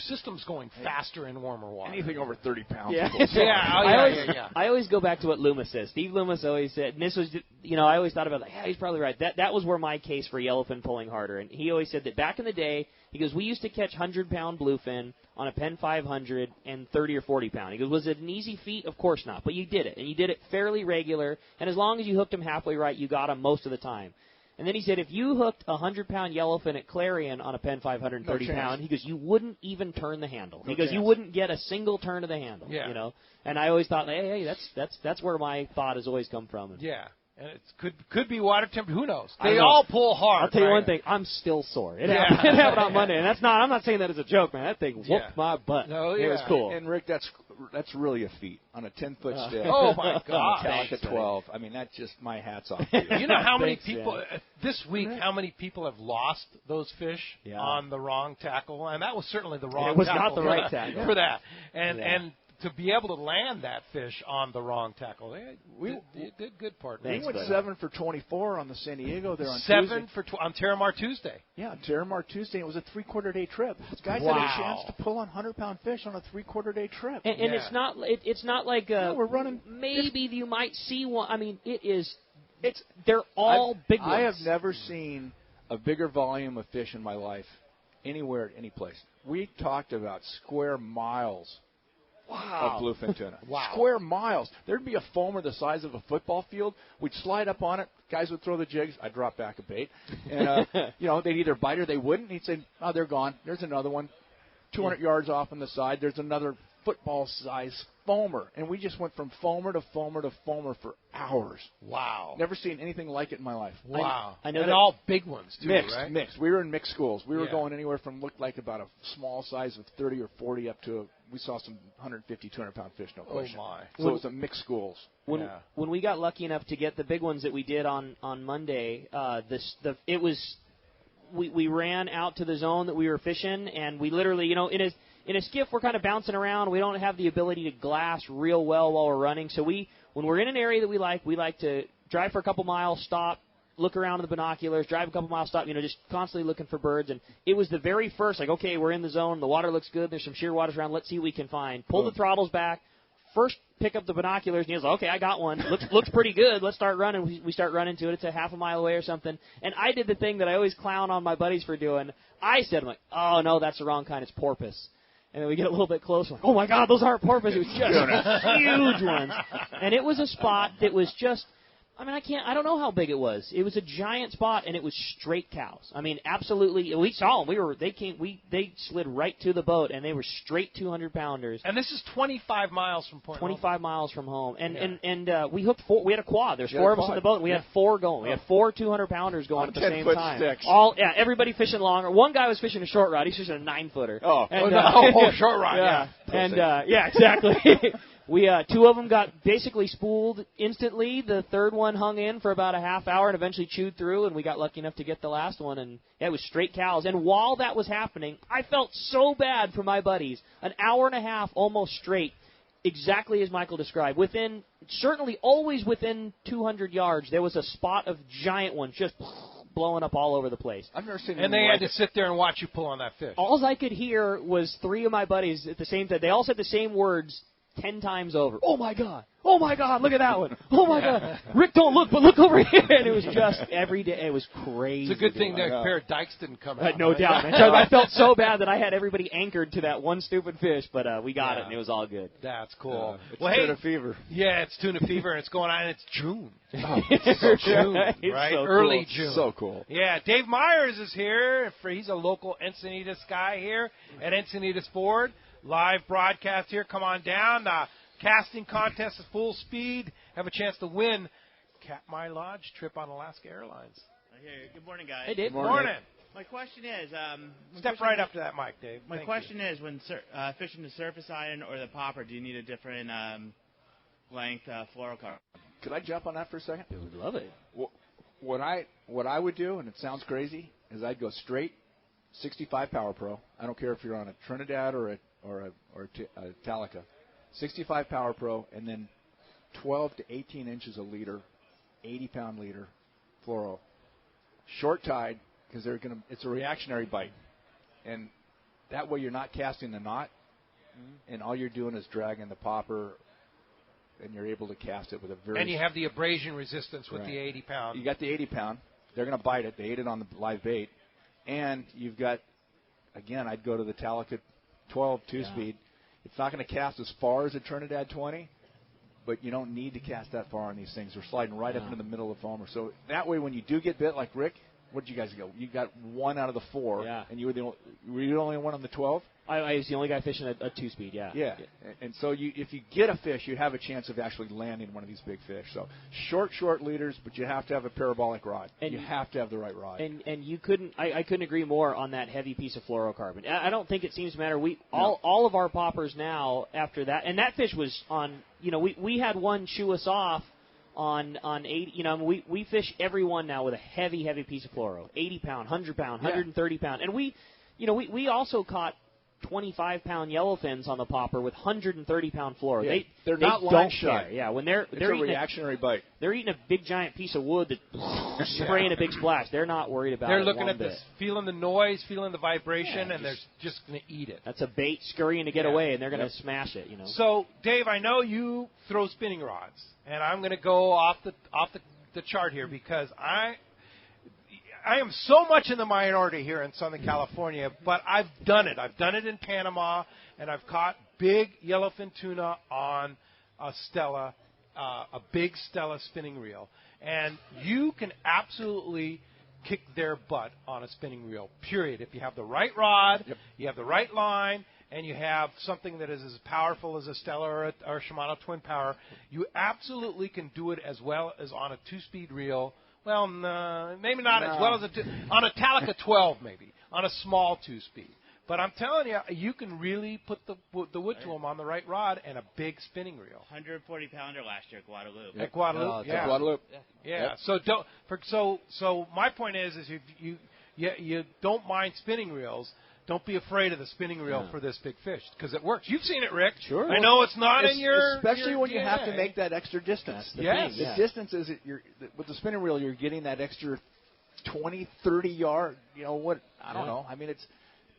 system's going faster in warmer water. Anything over 30 pounds. I always go back to what Loomis says. Steve Loomis always said, and this was, I always thought about, he's probably right. That was where my case for yellowfin pulling harder. And he always said that back in the day, he goes, we used to catch 100-pound bluefin on a Penn 500 and 30 or 40-pound. He goes, was it an easy feat? Of course not. But you did it, and you did it fairly regular. And as long as you hooked them halfway right, you got them most of the time. And then he said, if you hooked a 100-pound yellowfin at Clarion on a Penn 530-pound, he goes, you wouldn't even turn the handle. He goes, you wouldn't get a single turn of the handle. Yeah. And I always thought, hey, that's where my thought has always come from. Yeah. And it could be water temperature. Who knows? They all pull hard. I'll tell you one thing. I'm still sore. It happened on Monday, and I'm not saying that as a joke, man. That thing whooped my butt. No, It was cool. And Rick, that's really a feat on a 10-foot stick. Oh my God! Metallica 12. I mean, that's just my hat's off to you. You know how many people this week? How many people have lost those fish on the wrong tackle? And that was certainly the wrong. It was tackle not the right tackle for that. And to be able to land that fish on the wrong tackle, they did good part. We went 7 for 24 on the San Diego there on Tuesday. 7 on Terramar Tuesday. Yeah, on Terramar Tuesday. It was a 3/4 day trip. Guys had a chance to pull on 100-pound fish on a 3/4 day trip. And it's not like we're running. Maybe you might see one. I mean, they're all big ones. I have never seen a bigger volume of fish in my life anywhere, any place. We talked about square miles. Of bluefin tuna. Square miles. There'd be a foamer the size of a football field. We'd slide up on it. Guys would throw the jigs. I'd drop back a bait. And, they'd either bite or they wouldn't. He'd say, oh, they're gone. There's another one. 200 yards off on the side. There's another football-size foamer, and we just went from foamer to foamer to foamer for hours. Wow. Never seen anything like it in my life. Wow. I know and that all big ones, too, right? Mixed. We were in mixed schools. We were going anywhere from looked like about a small size of 30 or 40 up to we saw some 150, 200-pound fish, no question. Oh, my. So it was a mixed schools. When we got lucky enough to get the big ones that we did on Monday, we ran out to the zone that we were fishing, and we literally, in a skiff, we're kind of bouncing around. We don't have the ability to glass real well while we're running. So when we're in an area that we like to drive for a couple miles, stop, look around in the binoculars, drive a couple miles, stop, just constantly looking for birds. And it was the very first, okay, we're in the zone. The water looks good. There's some shearwaters around. Let's see what we can find. Pull the throttles back. First, pick up the binoculars, and he was like, okay, I got one. Looks pretty good. Let's start running. We start running to it. It's a half a mile away or something. And I did the thing that I always clown on my buddies for doing. I said, oh, no, that's the wrong kind. It's porpoise. And then we get a little bit closer. Like, oh, my God, those aren't porpoise. It was just huge ones. And it was a spot that was just, I don't know how big it was. It was a giant spot, and it was straight cows. Absolutely. We saw them. They slid right to the boat, and they were straight 200-pounders. And this is 25 miles from Point 25 miles from home. And we hooked four. We had a quad. There's four of us in the boat, and we had four going. We had four 200-pounders going at the same time. Sticks. Everybody fishing longer. One guy was fishing a short rod. He's fishing a 9-footer. Short rod. Yeah. And exactly. Two of them got basically spooled instantly. The third one hung in for about a half hour and eventually chewed through, and we got lucky enough to get the last one, and it was straight cows. And while that was happening, I felt so bad for my buddies. An hour and a half almost straight, exactly as Michael described. Certainly always within 200 yards, there was a spot of giant ones just blowing up all over the place. I've never seen and they had to sit there and watch you pull on that fish. All I could hear was three of my buddies at the same time. They all said the same words 10 times over. Oh, my God. Oh, my God. Look at that one. Oh, my God. Rick, don't look, but look over here. And it was just every day. It was crazy. It's a good thing that pair of dikes didn't come out. No doubt. I felt so bad that I had everybody anchored to that one stupid fish, but we got it, and it was all good. That's cool. It's tuna fever. Yeah, it's tuna fever, and it's going on. It's June. It's June, right? So Early cool. June. So cool. Yeah, Dave Myers is here. He's a local Encinitas guy here at Encinitas Ford. Live broadcast here. Come on down. Casting contest at full speed. Have a chance to win Katmai Lodge trip on Alaska Airlines. Okay, good morning, guys. Hey, Dave. Good morning. My question is... Step right up to that mic, Dave. My question is, when fishing the surface island or the popper, do you need a different length fluorocarbon? Could I jump on that for a second? I would love it. What I would do, and it sounds crazy, is I'd go straight 65 Power Pro. I don't care if you're on a Trinidad or a Talica. 65 Power Pro, and then 12 to 18 inches a leader, 80-pound leader, fluoro. Short tide, because it's a reactionary bite. And that way you're not casting the knot, and all you're doing is dragging the popper, and you're able to cast it with a very... And you have the abrasion resistance with the 80-pound. You got the 80-pound. They're going to bite it. They ate it on the live bait. And you've got, again, I'd go to the Talica 12 2-speed. It's not going to cast as far as a Trinidad 20, but you don't need to cast that far on these things. They're sliding right up into the middle of the foamer. So that way, when you do get bit, like Rick, what did you guys go? You got one out of the four, and you were the only one on the 12? I was the only guy fishing a 2-speed, Yeah. And so if you get a fish, you have a chance of actually landing one of these big fish. So short leaders, but you have to have a parabolic rod. And you have to have the right rod. And you couldn't. I couldn't agree more on that heavy piece of fluorocarbon. I don't think it seems to matter. All of our poppers now after that, and that fish was on. We had one chew us off on 80. We fish every one now with a heavy piece of fluoro, 80-pound, 100-pound, 130-pound, and we also caught 25-pound yellowfins on the popper with 130-pound fluoro. Yeah, they're not line shy. Yeah, when they're a reactionary bite. They're eating a big giant piece of wood that's spraying a big splash. They're not worried about it. They're looking at this, feeling the noise, feeling the vibration, and they're just going to eat it. That's a bait scurrying to get away, and they're going to smash it. So, Dave, I know you throw spinning rods, and I'm going to go off the chart here because I am so much in the minority here in Southern California, but I've done it. I've done it in Panama, and I've caught big yellowfin tuna on a Stella, a big Stella spinning reel. And you can absolutely kick their butt on a spinning reel, period. If you have the right rod, you have the right line, and you have something that is as powerful as a Stella or a Shimano Twin Power, you absolutely can do it as well as on a 2-speed reel. Well, maybe not as well as on a Talica 12, maybe, on a small 2-speed. But I'm telling you, you can really put the wood to them on the right rod and a big spinning reel. 140-pounder last year at Guadalupe. At Guadalupe, yeah. Guadalupe. Yeah. So my point is if you don't mind spinning reels, don't be afraid of the spinning reel for this big fish because it works. You've seen it, Rick. Sure. I know it's not in your especially your when you DNA. have to make that extra distance. The distance is with the spinning reel, you're getting that extra 20, 30 yard. You know what? I don't know. I mean, it's.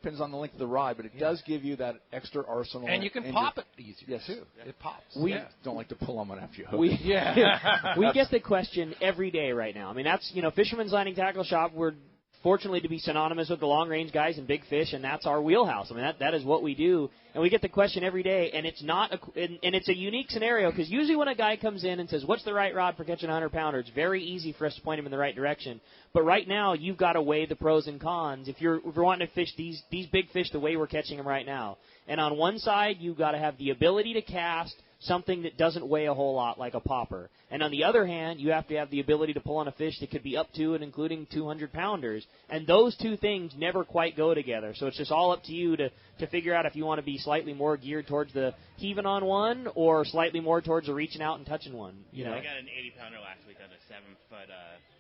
Depends on the length of the rod, but it does give you that extra arsenal. And you can pop it easier, too. Yeah. It pops. We don't like to pull them on after you hook. We get the question every day right now. I mean, that's, Fisherman's Landing Tackle Shop, we're fortunately to be synonymous with the long-range guys and big fish, and that's our wheelhouse. I mean, that is what we do. And we get the question every day, and it's not and it's a unique scenario because usually when a guy comes in and says, what's the right rod for catching a 100-pounder, it's very easy for us to point him in the right direction. But right now, you've got to weigh the pros and cons if you're wanting to fish these big fish the way we're catching them right now. And on one side, you've got to have the ability to cast something that doesn't weigh a whole lot like a popper. And on the other hand, you have to have the ability to pull on a fish that could be up to and including 200-pounders. And those two things never quite go together. So it's just all up to you to figure out if you want to be slightly more geared towards the heaving on one or slightly more towards the reaching out and touching one. You know? I got an 80-pounder last week on a 7-foot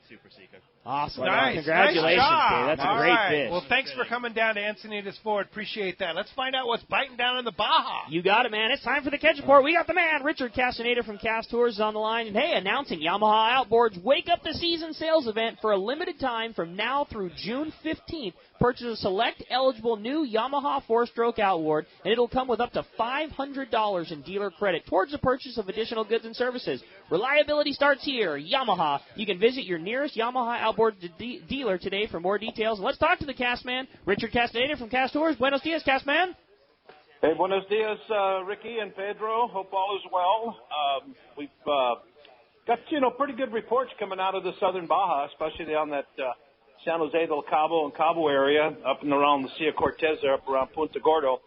Super Seeker. Awesome. Nice. Congratulations, Nice Dave. That's All a great right. fish. Well, thanks for coming down to Encinitas Ford. Appreciate that. Let's find out what's biting down in the Baja. You got it, man. It's time for the Catch Report. We got the man, Richard Castaneda from Cast Tours, is on the line. And, hey, announcing Yamaha Outboards Wake Up the Season sales event for a limited time from now through June 15th. Purchase a select eligible new Yamaha 4-stroke outboard, and it'll come with up to $500 in dealer credit towards the purchase of additional goods and services. Reliability starts here. Yamaha. You can visit your nearest Yamaha outboard dealer today for more details. Let's talk to the cast man, Richard Castaneda from Cast Tours. Buenos dias, cast man. Hey, buenos dias, Ricky and Pedro. Hope all is well. We've got, pretty good reports coming out of the southern Baja, especially on that San Jose del Cabo and Cabo area, up and around the Sea of Cortez there, up around Punta Gordo.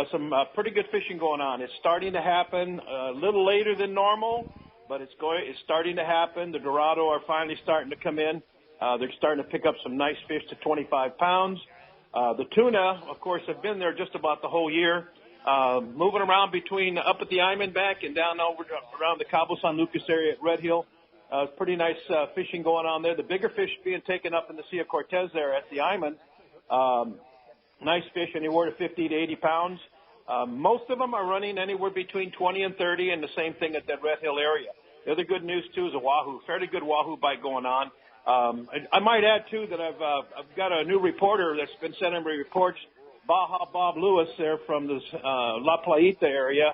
Some pretty good fishing going on. It's starting to happen a little later than normal, but it's starting to happen. The Dorado are finally starting to come in. They're starting to pick up some nice fish to 25 pounds. The tuna, of course, have been there just about the whole year, moving around between up at the Iman Bank and down over around the Cabo San Lucas area at Red Hill. Pretty nice fishing going on there. The bigger fish being taken up in the Sea of Cortez there at the Iman. Nice fish, anywhere to 50 to 80 pounds. Most of them are running anywhere between 20 and 30, and the same thing at that Red Hill area. The other good news, too, is a wahoo. Fairly good wahoo bite going on. I might add, too, that I've got a new reporter that's been sending me reports, Baja Bob Lewis there from the La Playita area.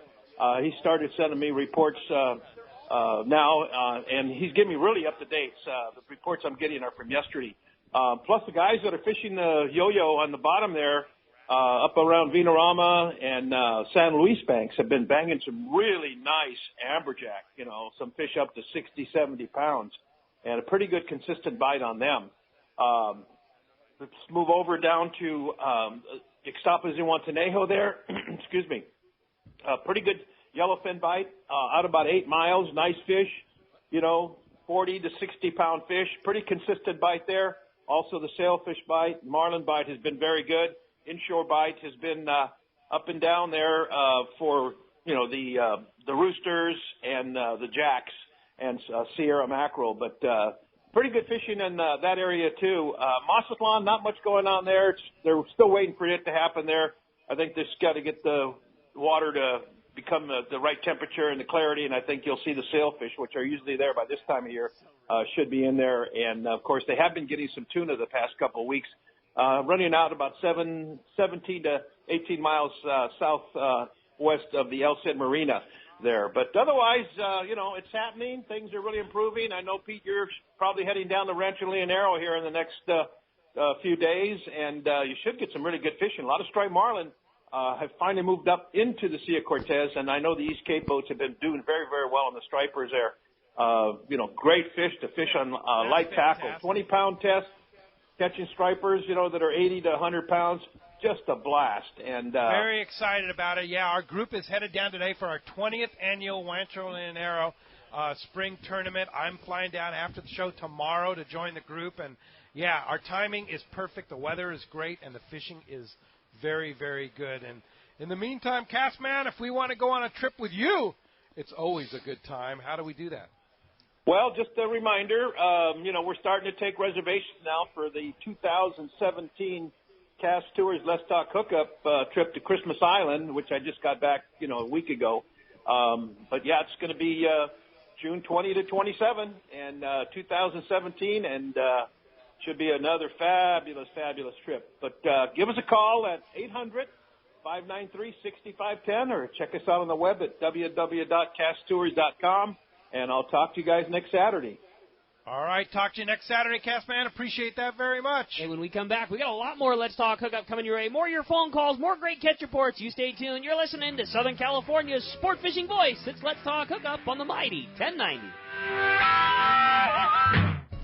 He started sending me reports now, and he's giving me really up-to-date. The reports I'm getting are from yesterday. Plus the guys that are fishing the yo-yo on the bottom there, up around Vinarama and San Luis Banks have been banging some really nice amberjack, some fish up to 60, 70 pounds, and a pretty good consistent bite on them. Let's move over down to Ixtapas y Guantanejo there. Excuse me. Pretty good yellowfin bite out about 8 miles. Nice fish, 40 to 60 pound fish. Pretty consistent bite there. Also the sailfish bite, marlin bite has been very good. Inshore bite has been up and down there for the roosters and the jacks and Sierra mackerel. But pretty good fishing in that area too. Mazatlan, not much going on there. They're still waiting for it to happen there. I think they've got to get the water to become the right temperature and the clarity, and I think you'll see the sailfish, which are usually there by this time of year, should be in there. And, of course, they have been getting some tuna the past couple of weeks, running out about 17 to 18 miles southwest of the El Cid Marina there. But otherwise, it's happening. Things are really improving. I know, Pete, you're probably heading down the Rancho Leonero here in the next few days, and you should get some really good fishing. A lot of striped marlin have finally moved up into the Sea of Cortez, and I know the East Cape boats have been doing very, very well on the stripers there. Great fish to fish on light tackle. 20-pound test, catching stripers, that are 80 to 100 pounds. just a blast. And very excited about it. Yeah, our group is headed down today for our 20th annual Rancho Llanero spring tournament. I'm flying down after the show tomorrow to join the group. And, yeah, our timing is perfect. The weather is great, and the fishing is very, very good. And in the meantime, Castman, if we want to go on a trip with you, it's always a good time. How do we do that? Well, just a reminder, we're starting to take reservations now for the 2017 Cast Tours Let's Talk Hookup trip to Christmas Island, which I just got back, a week ago. But, yeah, it's going to be June 20 to 27 and 2017, and should be another fabulous, fabulous trip. But give us a call at 800-593-6510 or check us out on the web at www.casttours.com, and I'll talk to you guys next Saturday. All right, talk to you next Saturday, Castman. Appreciate that very much. And when we come back, we got a lot more Let's Talk Hookup coming your way. More of your phone calls, more great catch reports. You stay tuned. You're listening to Southern California's sport fishing voice. It's Let's Talk Hookup on the mighty 1090.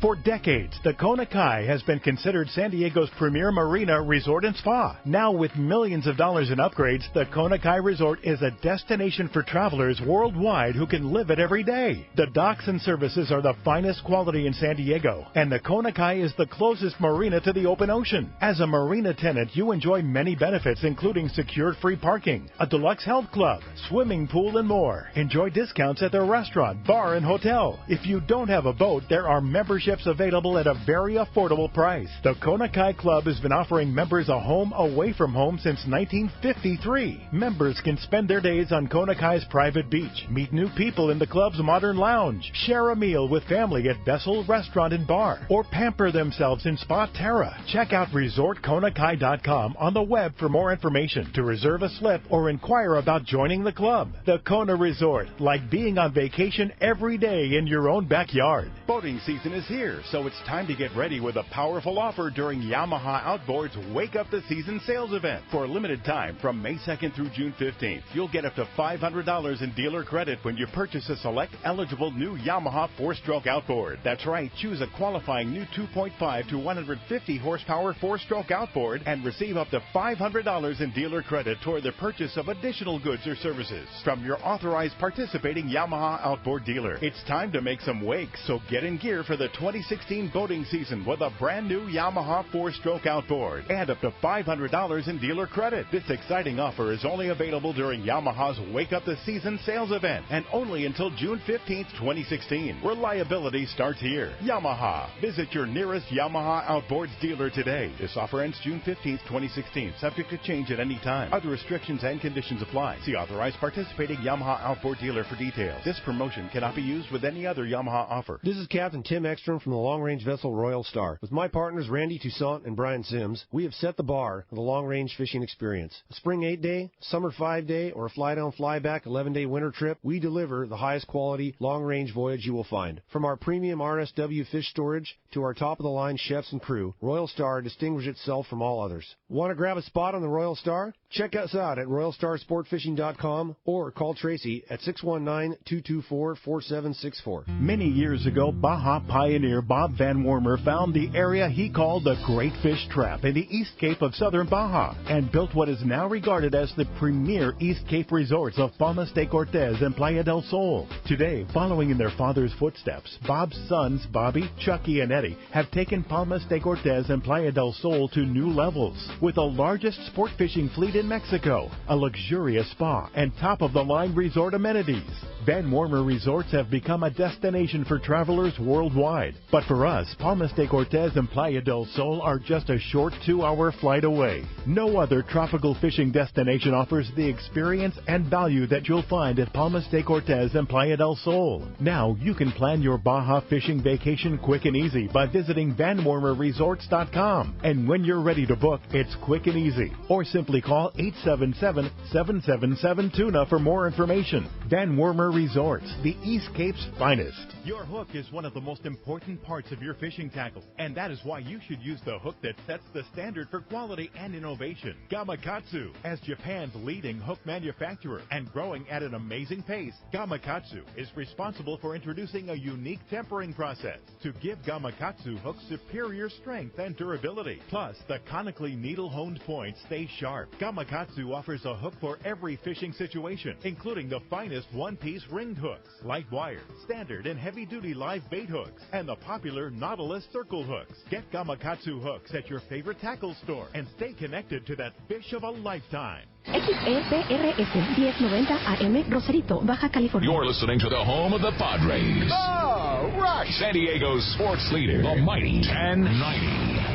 For decades, the Kona Kai has been considered San Diego's premier marina, resort, and spa. Now, with millions of dollars in upgrades, the Kona Kai Resort is a destination for travelers worldwide who can live it every day. The docks and services are the finest quality in San Diego, and the Kona Kai is the closest marina to the open ocean. As a marina tenant, you enjoy many benefits, including secured free parking, a deluxe health club, swimming pool, and more. Enjoy discounts at their restaurant, bar, and hotel. If you don't have a boat, there are memberships available at a very affordable price. The Kona Kai Club has been offering members a home away from home since 1953. Members can spend their days on Kona Kai's private beach, meet new people in the club's modern lounge, share a meal with family at Vessel Restaurant and Bar, or pamper themselves in Spa Terra. Check out ResortKonakai.com on the web for more information, to reserve a slip, or inquire about joining the club. The Kona Resort, like being on vacation every day in your own backyard. Boating season is here, so it's time to get ready with a powerful offer during Yamaha Outboard's Wake Up the Season sales event. For a limited time, from May 2nd through June 15th, you'll get up to $500 in dealer credit when you purchase a select eligible new Yamaha 4-stroke outboard. That's right, choose a qualifying new 2.5 to 150 horsepower 4-stroke outboard and receive up to $500 in dealer credit toward the purchase of additional goods or services from your authorized participating Yamaha outboard dealer. It's time to make some wakes, so get in gear for the 2016 boating season with a brand new Yamaha 4-stroke outboard and up to $500 in dealer credit. This exciting offer is only available during Yamaha's Wake Up the Season sales event and only until June 15th, 2016. Reliability starts here. Yamaha. Visit your nearest Yamaha Outboards dealer today. This offer ends June 15th, 2016, subject to change at any time. Other restrictions and conditions apply. See authorized participating Yamaha Outboard dealer for details. This promotion cannot be used with any other Yamaha offer. This is Captain Tim Ekstrom from the long-range vessel Royal Star. With my partners Randy Toussaint and Brian Sims, we have set the bar for the long-range fishing experience. A spring 8-day, summer 5-day, or a fly-down, fly-back 11-day winter trip, we deliver the highest quality long-range voyage you will find. From our premium RSW fish storage to our top-of-the-line chefs and crew, Royal Star distinguishes itself from all others. Want to grab a spot on the Royal Star? Check us out at RoyalStarSportFishing.com or call Tracy at 619-224-4764. Many years ago, Baja pioneer Bob Van Wormer found the area he called the Great Fish Trap in the East Cape of southern Baja and built what is now regarded as the premier East Cape resorts of Palmas de Cortez and Playa del Sol. Today, following in their father's footsteps, Bob's sons, Bobby, Chucky, and Eddie, have taken Palmas de Cortez and Playa del Sol to new levels. With the largest sport fishing fleet in Mexico, a luxurious spa, and top-of-the-line resort amenities, Van Wormer Resorts have become a destination for travelers worldwide. But for us, Palmas de Cortez and Playa del Sol are just a short 2-hour flight away. No other tropical fishing destination offers the experience and value that you'll find at Palmas de Cortez and Playa del Sol. Now you can plan your Baja fishing vacation quick and easy by visiting VanWormerResorts.com. And when you're ready to book, it's quick and easy. Or simply call 877-777-TUNA for more information. Van Wormer Resorts, the East Cape's finest. Your hook is one of the most important parts of your fishing tackle, and that is why you should use the hook that sets the standard for quality and innovation. Gamakatsu, as Japan's leading hook manufacturer and growing at an amazing pace, Gamakatsu is responsible for introducing a unique tempering process to give Gamakatsu hooks superior strength and durability. Plus, the conically needle-honed points stay sharp. Gamakatsu offers a hook for every fishing situation, including the finest one-piece ringed hooks, light wire, standard and heavy-duty live bait hooks, and the popular Nautilus circle hooks. Get Gamakatsu hooks at your favorite tackle store and stay connected to that fish of a lifetime. XEPRS 1090 AM, Rosarito, Baja California. You're listening to the home of the Padres. Oh, rush! San Diego's sports leader, the mighty 1090.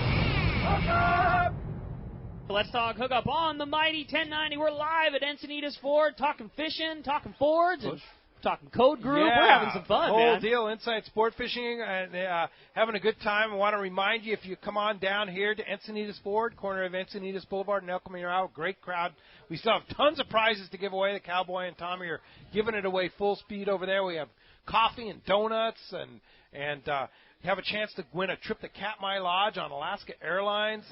Let's talk hookup on the mighty 1090. We're live at Encinitas Ford, talking fishing, talking Fords, and talking Code Group. Yeah. We're having some fun, Whole man. deal, inside sport fishing, and having a good time. I want to remind you, if you come on down here to Encinitas Ford, corner of Encinitas Boulevard and El Camino, great crowd. We still have tons of prizes to give away. The Cowboy and Tommy are giving it away full speed over there. We have coffee and donuts, and you have a chance to win a trip to Katmai Lodge on Alaska Airlines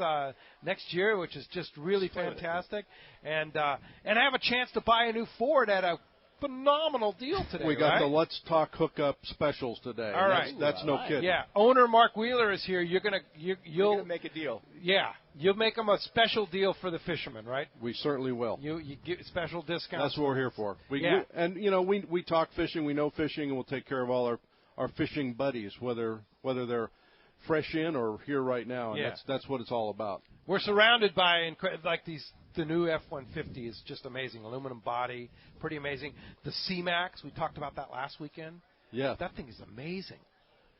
next year, which is just really fantastic. And I have a chance to buy a new Ford at a phenomenal deal today. We got right? the Let's Talk Hookup specials today. All right, that's no kidding. Yeah, owner Mark Wheeler is here. You'll make a deal. Yeah, you'll make them a special deal for the fishermen, right? We certainly will. You get special discounts. That's what we're here for. We talk fishing. We know fishing, and we'll take care of all our fishing buddies, whether they're fresh in or here right now. And that's what it's all about. We're surrounded by the new F-150 is just amazing. Aluminum body, pretty amazing. The C-Max, we talked about that last weekend. Yeah. That thing is amazing.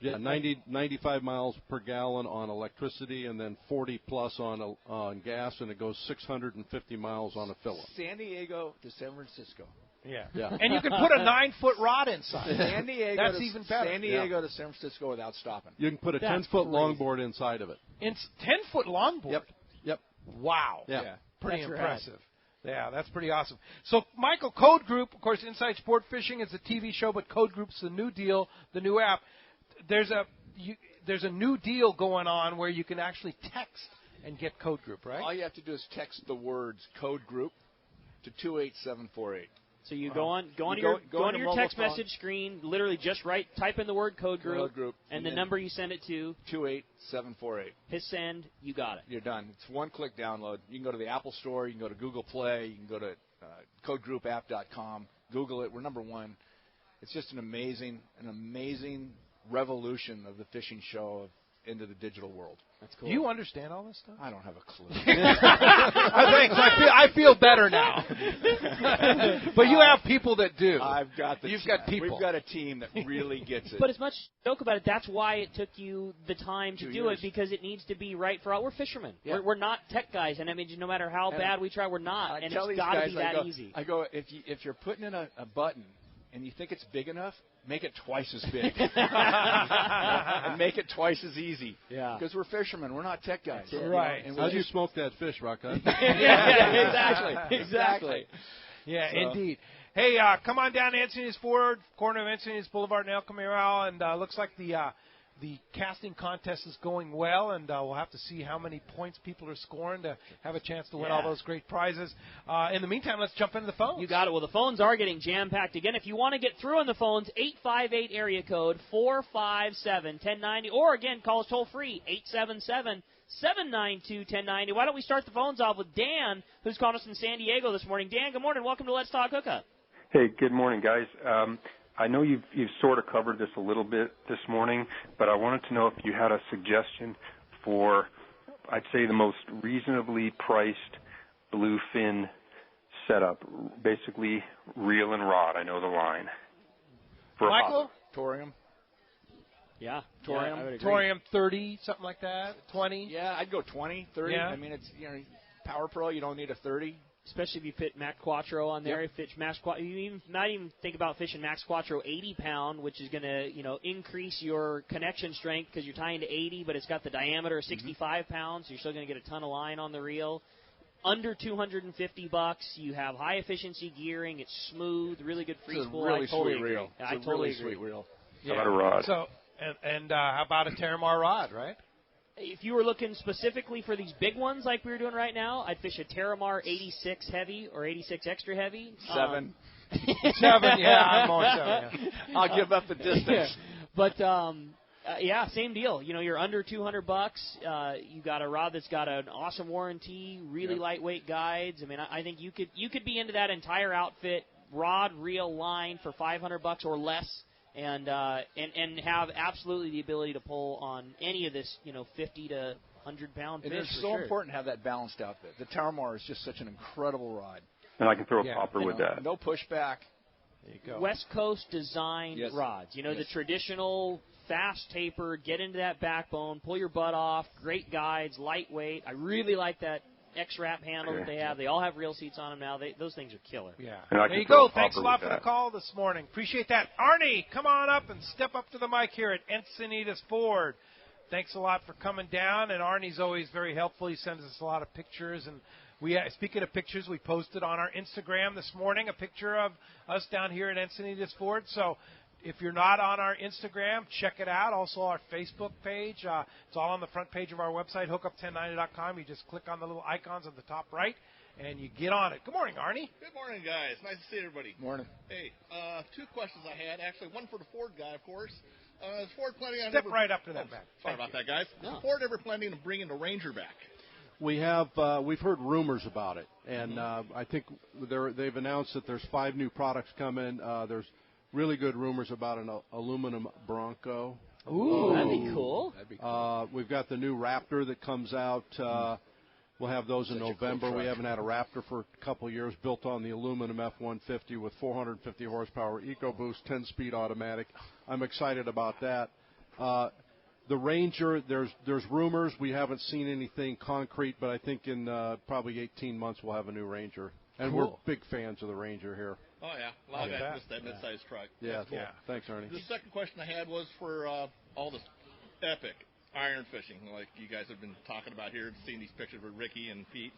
Yeah, 95 miles per gallon on electricity, and then 40 plus on gas, and it goes 650 miles on a fill-up. San Diego to San Francisco. Yeah. Yeah. And you can put a 9-foot rod inside. San Diego That's even better. San Diego to San Francisco without stopping. You can put a 10-foot longboard inside of it. 10-foot longboard? Yep. Wow. Yeah. Pretty That's impressive. Yeah, that's pretty awesome. So, Michael, Code Group, of course, Inside Sport Fishing is a TV show, but Code Group's the new deal, the new app. There's a new deal going on where you can actually text and get Code Group, right? All you have to do is text the words Code Group to 28748. So you go on your text message screen, literally just type in the word Code Group, and the number you send it to 28748. Hit send, you got it. You're done. It's one-click download. You can go to the Apple Store, you can go to Google Play, you can go to CodeGroupApp.com, Google it. We're number one. It's just an amazing revolution of the fishing show into the digital world. That's cool. Do you understand all this stuff? I don't have a clue. I feel better now. But you have people that do. You've got people. We've got a team that really gets it. But as much joke about it, that's why it took you the time to do it, because it needs to be right for all. We're fishermen. Yeah. We're not tech guys, and I mean, no matter how bad we try, we're not. And it's got to be that easy. I go, if you're putting in a button and you think it's big enough, make it twice as big. And make it twice as easy. Yeah. Because we're fishermen. We're not tech guys. Right. And how'd you smoke that fish, Rocco? Exactly. Yeah, indeed. Hey, come on down to Encinitas Ford, corner of Encinitas Boulevard and El Camino, and looks like the casting contest is going well, and we'll have to see how many points people are scoring to have a chance to win all those great prizes. In the meantime, let's jump into the phones. You got it. Well, the phones are getting jam-packed. Again, if you want to get through on the phones, 858 area code 457-1090, or again, call us toll-free, 877-792-1090. Why don't we start the phones off with Dan, who's calling us from San Diego this morning. Dan, good morning. Welcome to Let's Talk Hookup. Hey, good morning, guys. I know you've sort of covered this a little bit this morning, but I wanted to know if you had a suggestion for, I'd say, the most reasonably priced bluefin setup, basically reel and rod. I know the line. For Michael? Torium. Yeah. Torium. I would agree. Torium 30, something like that, 20. Yeah, I'd go 20, 30. Yeah. I mean, it's Power Pro. You don't need a 30. Especially if you fit Max Quattro on there. If it's Max Quattro, you might even think about fishing Max Quattro 80-pound, which is going to increase your connection strength because you're tying to 80, but it's got the diameter of 65 pounds, so you're still going to get a ton of line on the reel. under $250. You have high efficiency gearing. It's smooth, really good free spool. Really I totally sweet agree. reel. I It's a totally really agree. sweet reel. How about a rod? So, and how about a Terramar rod, right? If you were looking specifically for these big ones like we were doing right now, I'd fish a Terramar 86 heavy or 86 extra heavy. 7. 7, yeah, I'm more 7. Yeah. I'll give up the distance. But yeah, same deal. You know, you're under $200. You got a rod that's got an awesome warranty, really lightweight guides. I mean, I think you could be into that entire outfit, rod, reel, line for $500 or less, and have absolutely the ability to pull on any of this, 50 to 100-pound fish. And it's so important to have that balanced outfit. The Terramar is just such an incredible rod. And I can throw a popper with that. No pushback. There you go. West Coast designed rods. The traditional fast taper, get into that backbone, pull your butt off, great guides, lightweight. I really like that X-Wrap handle that they have. They all have reel seats on them now. Those things are killer. Yeah. There you go. Thanks a lot for the call this morning. Appreciate that. Arnie, come on up and step up to the mic here at Encinitas Ford. Thanks a lot for coming down, and Arnie's always very helpful. He sends us a lot of pictures, and speaking of pictures, we posted on our Instagram this morning a picture of us down here at Encinitas Ford. So if you're not on our Instagram, check it out. Also, our Facebook page. It's all on the front page of our website, hookup1090.com. You just click on the little icons on the top right, and you get on it. Good morning, Arnie. Good morning, guys. Nice to see everybody. Morning. Hey, 2 questions I had. Actually, one for the Ford guy, of course. Is Ford planning on... Step right up to that back. Sorry about that, guys. No. Is Ford ever planning on bringing the Ranger back? We have. We've heard rumors about it, and I think they've announced that there's 5 new products coming. There's really good rumors about an aluminum Bronco. Ooh, that'd be cool. We've got the new Raptor that comes out. We'll have those in November. We haven't had a Raptor for a couple of years, built on the aluminum F-150 with 450 horsepower, EcoBoost, 10-speed automatic. I'm excited about that. The Ranger, there's rumors. We haven't seen anything concrete, but I think in probably 18 months we'll have a new Ranger. And we're big fans of the Ranger here. Oh, yeah. A lot of that mid-sized truck. Yeah, cool. Thanks, Arnie. The second question I had was for all this epic iron fishing, like you guys have been talking about here, seeing these pictures with Ricky and Pete.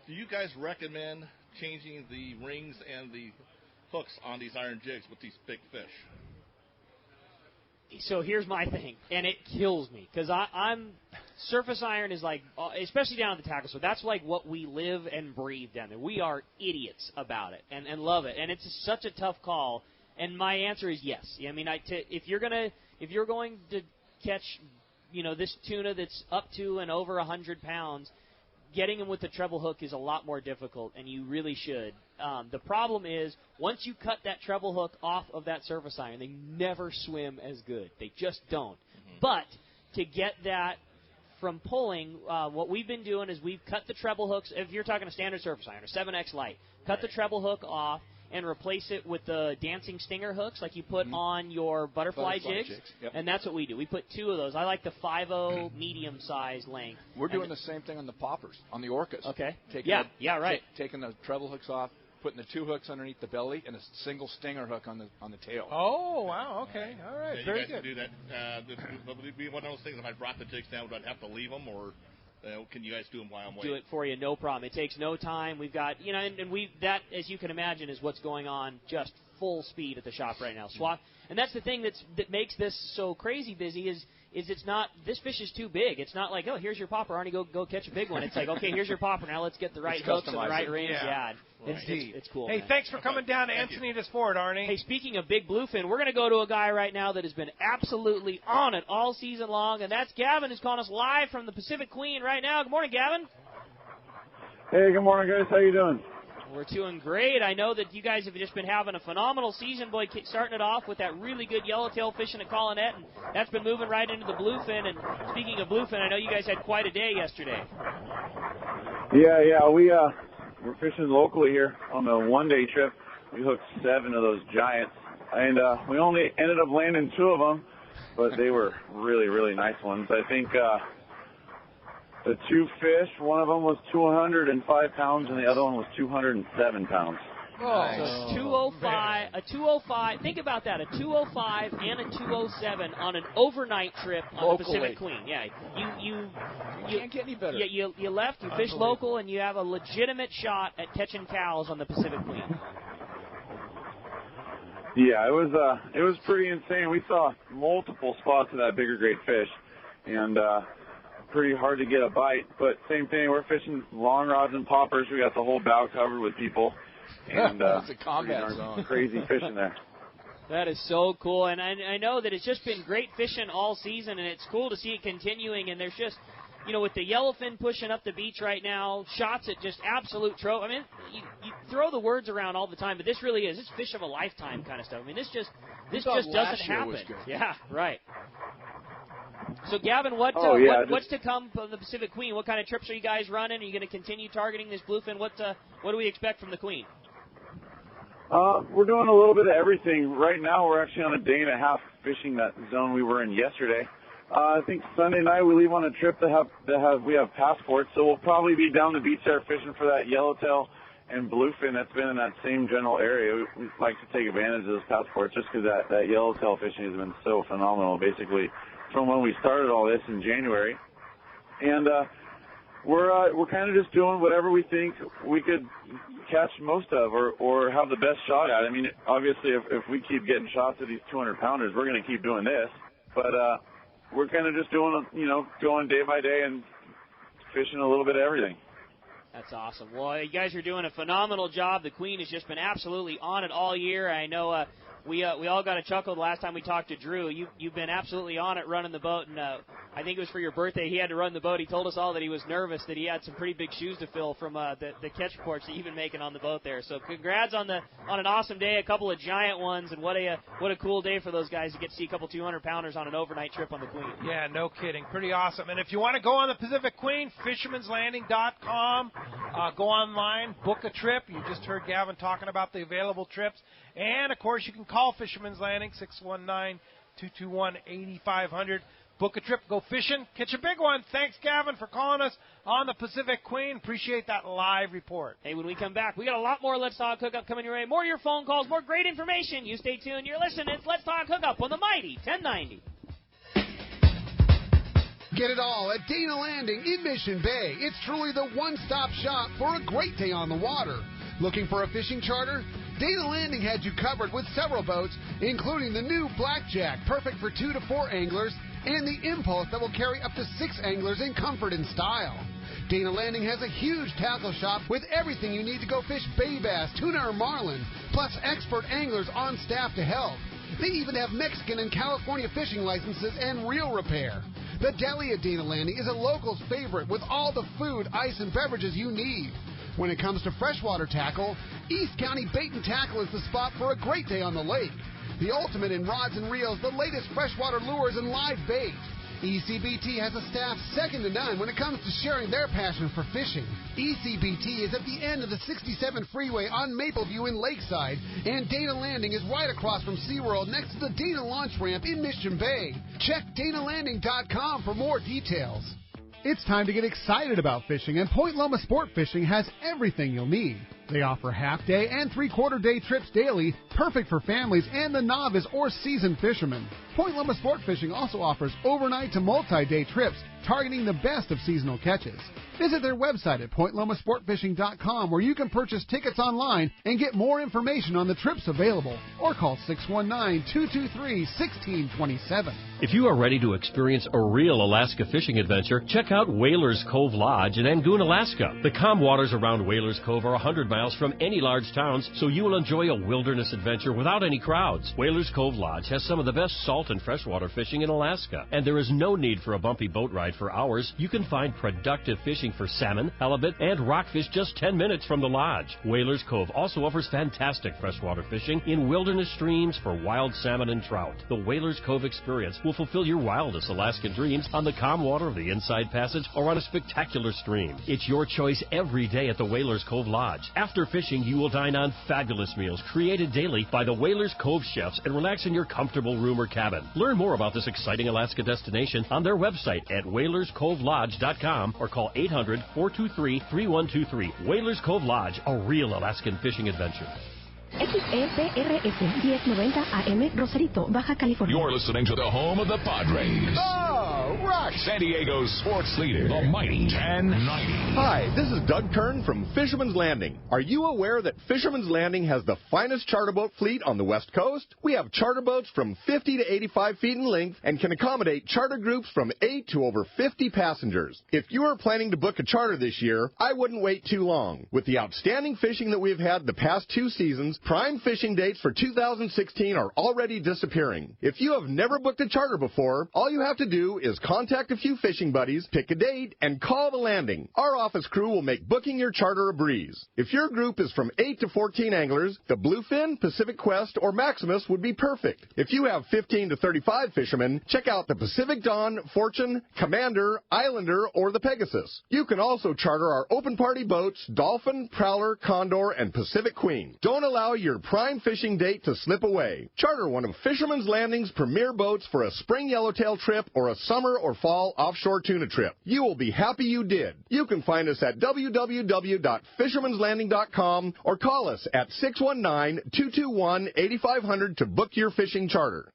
Do you guys recommend changing the rings and the hooks on these iron jigs with these big fish? So here's my thing, and it kills me, because I'm surface iron is like, especially down at the tackle store, that's like what we live and breathe down there. We are idiots about it and love it, and it's such a tough call. And my answer is yes. I mean, if you're going to catch, this tuna that's up to and over 100 pounds, getting them with the treble hook is a lot more difficult, and you really should. The problem is, once you cut that treble hook off of that surface iron, they never swim as good. They just don't. Mm-hmm. But to get that from pulling, what we've been doing is we've cut the treble hooks. If you're talking a standard surface iron, a 7X light, cut the treble hook off and replace it with the dancing stinger hooks like you put on your butterfly jigs. Yep. And that's what we do. We put 2 of those. I like the 5.0 medium size length. We're doing the same thing on the poppers, on the orcas. Okay. Taking the treble hooks off, putting the 2 hooks underneath the belly, and a single stinger hook on the tail. Oh, wow. Okay. All right. Yeah, very you guys good. can do that. Would it be one of those things, if I brought the jigs down, would I have to leave them, or can you guys do them while I'm waiting? Do it for you, no problem. It takes no time. We've got, and that, as you can imagine, is what's going on just full speed at the shop right now. Swap, and that's the thing that makes this so crazy busy is it's not, this fish is too big. It's not like, oh, here's your popper, Arnie, go catch a big one. It's like, okay, here's your popper, now let's get the right hooks and the right rings. Yeah. It's cool. Hey, thanks for coming down to Encinitas Ford, Arnie. Hey, speaking of big bluefin, we're going to go to a guy right now that has been absolutely on it all season long, and that's Gavin, who's calling us live from the Pacific Queen right now. Good morning, Gavin. Hey, good morning, guys. How you doing? We're doing great. I know that you guys have just been having a phenomenal season, boy, starting it off with that really good yellowtail fishing at Collinette, and that's been moving right into the bluefin. And speaking of bluefin, I know you guys had quite a day yesterday. Yeah, we're fishing locally here on a one-day trip. We hooked 7 of those giants, and we only ended up landing 2 of them, but they were really, really nice ones. I think the 2 fish, one of them was 205 pounds, and the other one was 207 pounds. So 205, a 205. Think about that, a 205 and a 207 on an overnight trip on the Pacific Queen. Yeah, you can't get any better. Yeah, you left, you fished local, and you have a legitimate shot at catching cows on the Pacific Queen. Yeah, it was pretty insane. We saw multiple spots of that bigger grade fish, and pretty hard to get a bite. But same thing, we're fishing long rods and poppers. We got the whole bow covered with people, and it's a combat zone. Crazy fishing there. That is so cool, and I know that it's just been great fishing all season, and it's cool to see it continuing. And there's just, with the yellowfin pushing up the beach right now, shots at just absolute trophy. I mean, you throw the words around all the time, but this really is. It's fish of a lifetime kind of stuff. I mean, this just doesn't happen. Yeah, right. So, Gavin, what's to come from the Pacific Queen? What kind of trips are you guys running? Are you going to continue targeting this bluefin? What do we expect from the Queen? We're doing a little bit of everything. Right now, we're actually on a day and a half fishing that zone we were in yesterday. I think Sunday night we leave on a trip we have passports, so we'll probably be down the beach there fishing for that yellowtail and bluefin that's been in that same general area. We like to take advantage of those passports just because that yellowtail fishing has been so phenomenal, basically, from when we started all this in January. And we're kind of just doing whatever we think we could catch most of or have the best shot at. I mean, obviously, if we keep getting shots at these 200-pounders, we're going to keep doing this. But we're kind of just doing, going day by day and fishing a little bit of everything. That's awesome. Well, you guys are doing a phenomenal job. The Queen has just been absolutely on it all year. I know we all got a chuckle the last time we talked to Drew. You've been absolutely on it running the boat, and I think it was for your birthday he had to run the boat. He told us all that he was nervous, that he had some pretty big shoes to fill from the catch reports that you've been making on the boat there. So congrats on an awesome day, a couple of giant ones, and what a cool day for those guys to get to see a couple 200-pounders on an overnight trip on the Queen. Yeah, no kidding. Pretty awesome. And if you want to go on the Pacific Queen, fishermanslanding.com. Go online, book a trip. You just heard Gavin talking about the available trips. And, of course, you can call Fisherman's Landing, 619-221-8500. Book a trip, go fishing, catch a big one. Thanks, Gavin, for calling us on the Pacific Queen. Appreciate that live report. Hey, when we come back, we got a lot more Let's Talk Hookup coming your way. More of your phone calls, more great information. You stay tuned. You're listening. It's Let's Talk Hookup on the mighty 1090. Get it all at Dana Landing in Mission Bay. It's truly the one-stop shop for a great day on the water. Looking for a fishing charter? Dana Landing had you covered with several boats, including the new Blackjack, perfect for 2 to 4 anglers, and the Impulse that will carry up to 6 anglers in comfort and style. Dana Landing has a huge tackle shop with everything you need to go fish bay bass, tuna, or marlin, plus expert anglers on staff to help. They even have Mexican and California fishing licenses and reel repair. The deli at Dana Landing is a local's favorite with all the food, ice, and beverages you need. When it comes to freshwater tackle, East County Bait and Tackle is the spot for a great day on the lake. The ultimate in rods and reels, the latest freshwater lures, and live bait. ECBT has a staff second to none when it comes to sharing their passion for fishing. ECBT is at the end of the 67 freeway on Mapleview in Lakeside, and Dana Landing is right across from SeaWorld next to the Dana Launch Ramp in Mission Bay. Check DanaLanding.com for more details. It's time to get excited about fishing, and Point Loma Sport Fishing has everything you'll need. They offer half-day and three-quarter-day trips daily, perfect for families and the novice or seasoned fishermen. Point Loma Sport Fishing also offers overnight to multi-day trips, targeting the best of seasonal catches. Visit their website at pointlomasportfishing.com, where you can purchase tickets online and get more information on the trips available, or call 619-223-1627. If you are ready to experience a real Alaska fishing adventure, check out Whalers Cove Lodge in Angoon, Alaska. The calm waters around Whalers Cove are 100 miles from any large towns, so you will enjoy a wilderness adventure without any crowds. Whalers Cove Lodge has some of the best salt and freshwater fishing in Alaska, and there is no need for a bumpy boat ride for hours. You can find productive fishing for salmon, halibut, and rockfish just 10 minutes from the lodge. Whalers Cove also offers fantastic freshwater fishing in wilderness streams for wild salmon and trout. The Whalers Cove experience will fulfill your wildest Alaskan dreams on the calm water of the Inside Passage or on a spectacular stream. It's your choice every day at the Whalers Cove Lodge. Ask After fishing, you will dine on fabulous meals created daily by the Whalers Cove chefs and relax in your comfortable room or cabin. Learn more about this exciting Alaska destination on their website at whalerscovelodge.com or call 800-423-3123. Whalers Cove Lodge, a real Alaskan fishing adventure. XEPRS 1090 AM, Rosarito, Baja California. You're listening to the home of the Padres. Oh, rush! San Diego's sports leader, the mighty 1090. Hi, this is Doug Kern from Fisherman's Landing. Are you aware that Fisherman's Landing has the finest charter boat fleet on the West Coast? We have charter boats from 50 to 85 feet in length and can accommodate charter groups from 8 to over 50 passengers. If you are planning to book a charter this year, I wouldn't wait too long. With the outstanding fishing that we've had the past 2 seasons, prime fishing dates for 2016 are already disappearing. If you have never booked a charter before, all you have to do is contact a few fishing buddies, pick a date, and call the landing. Our office crew will make booking your charter a breeze. If your group is from 8 to 14 anglers, the Bluefin, Pacific Quest, or Maximus would be perfect. If you have 15 to 35 fishermen, check out the Pacific Dawn, Fortune, Commander, Islander, or the Pegasus. You can also charter our open party boats, Dolphin, Prowler, Condor, and Pacific Queen. Don't allow your prime fishing date to slip away. Charter one of Fisherman's Landing's premier boats for a spring yellowtail trip or a summer or fall offshore tuna trip. You will be happy you did. You can find us at www.fishermanslanding.com or call us at 619-221-8500 to book your fishing charter.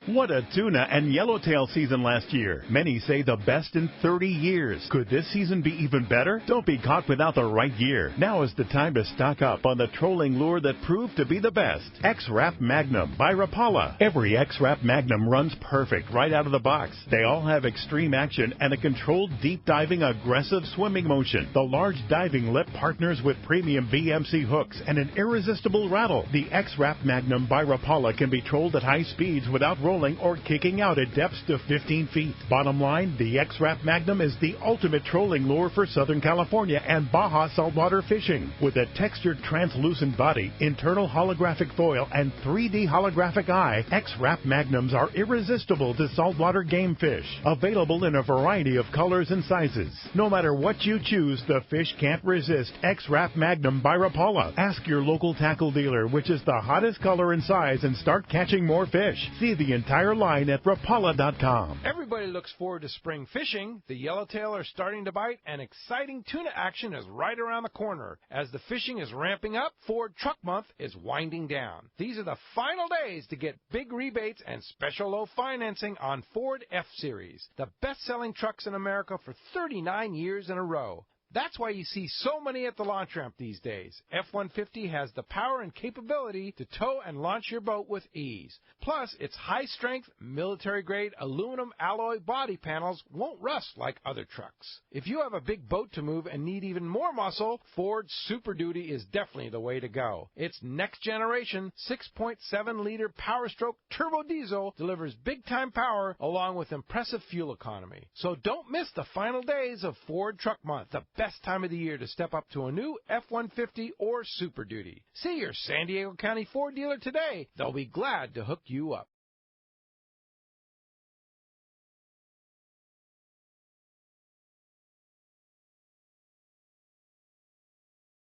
What a tuna and yellowtail season last year. Many say the best in 30 years. Could this season be even better? Don't be caught without the right gear. Now is the time to stock up on the trolling lure that proved to be the best. X-Rap Magnum by Rapala. Every X-Rap Magnum runs perfect right out of the box. They all have extreme action and a controlled deep diving aggressive swimming motion. The large diving lip partners with premium VMC hooks and an irresistible rattle. The X-Rap Magnum by Rapala can be trolled at high speeds without rolling or kicking out at depths to 15 feet. Bottom line, the X-Rap Magnum is the ultimate trolling lure for Southern California and Baja saltwater fishing. With a textured translucent body, internal holographic foil, and 3D holographic eye, X-Rap Magnums are irresistible to saltwater game fish. Available in a variety of colors and sizes. No matter what you choose, the fish can't resist X-Rap Magnum by Rapala. Ask your local tackle dealer which is the hottest color and size and start catching more fish. See the entire line at Rapala.com. Everybody looks forward to spring fishing. The yellowtail are starting to bite, and exciting tuna action is right around the corner. As the fishing is ramping up, Ford Truck Month is winding down. These are the final days to get big rebates and special low financing on Ford F-Series, the best-selling trucks in America for 39 years in a row. That's why you see so many at the launch ramp these days. F-150 has the power and capability to tow and launch your boat with ease. Plus, its high-strength, military-grade aluminum alloy body panels won't rust like other trucks. If you have a big boat to move and need even more muscle, Ford Super Duty is definitely the way to go. Its next-generation 6.7-liter Power-Stroke turbo diesel delivers big-time power along with impressive fuel economy. So don't miss the final days of Ford Truck Month, the best time of the year to step up to a new F-150 or Super Duty. See your San Diego County Ford dealer today. They'll be glad to hook you up.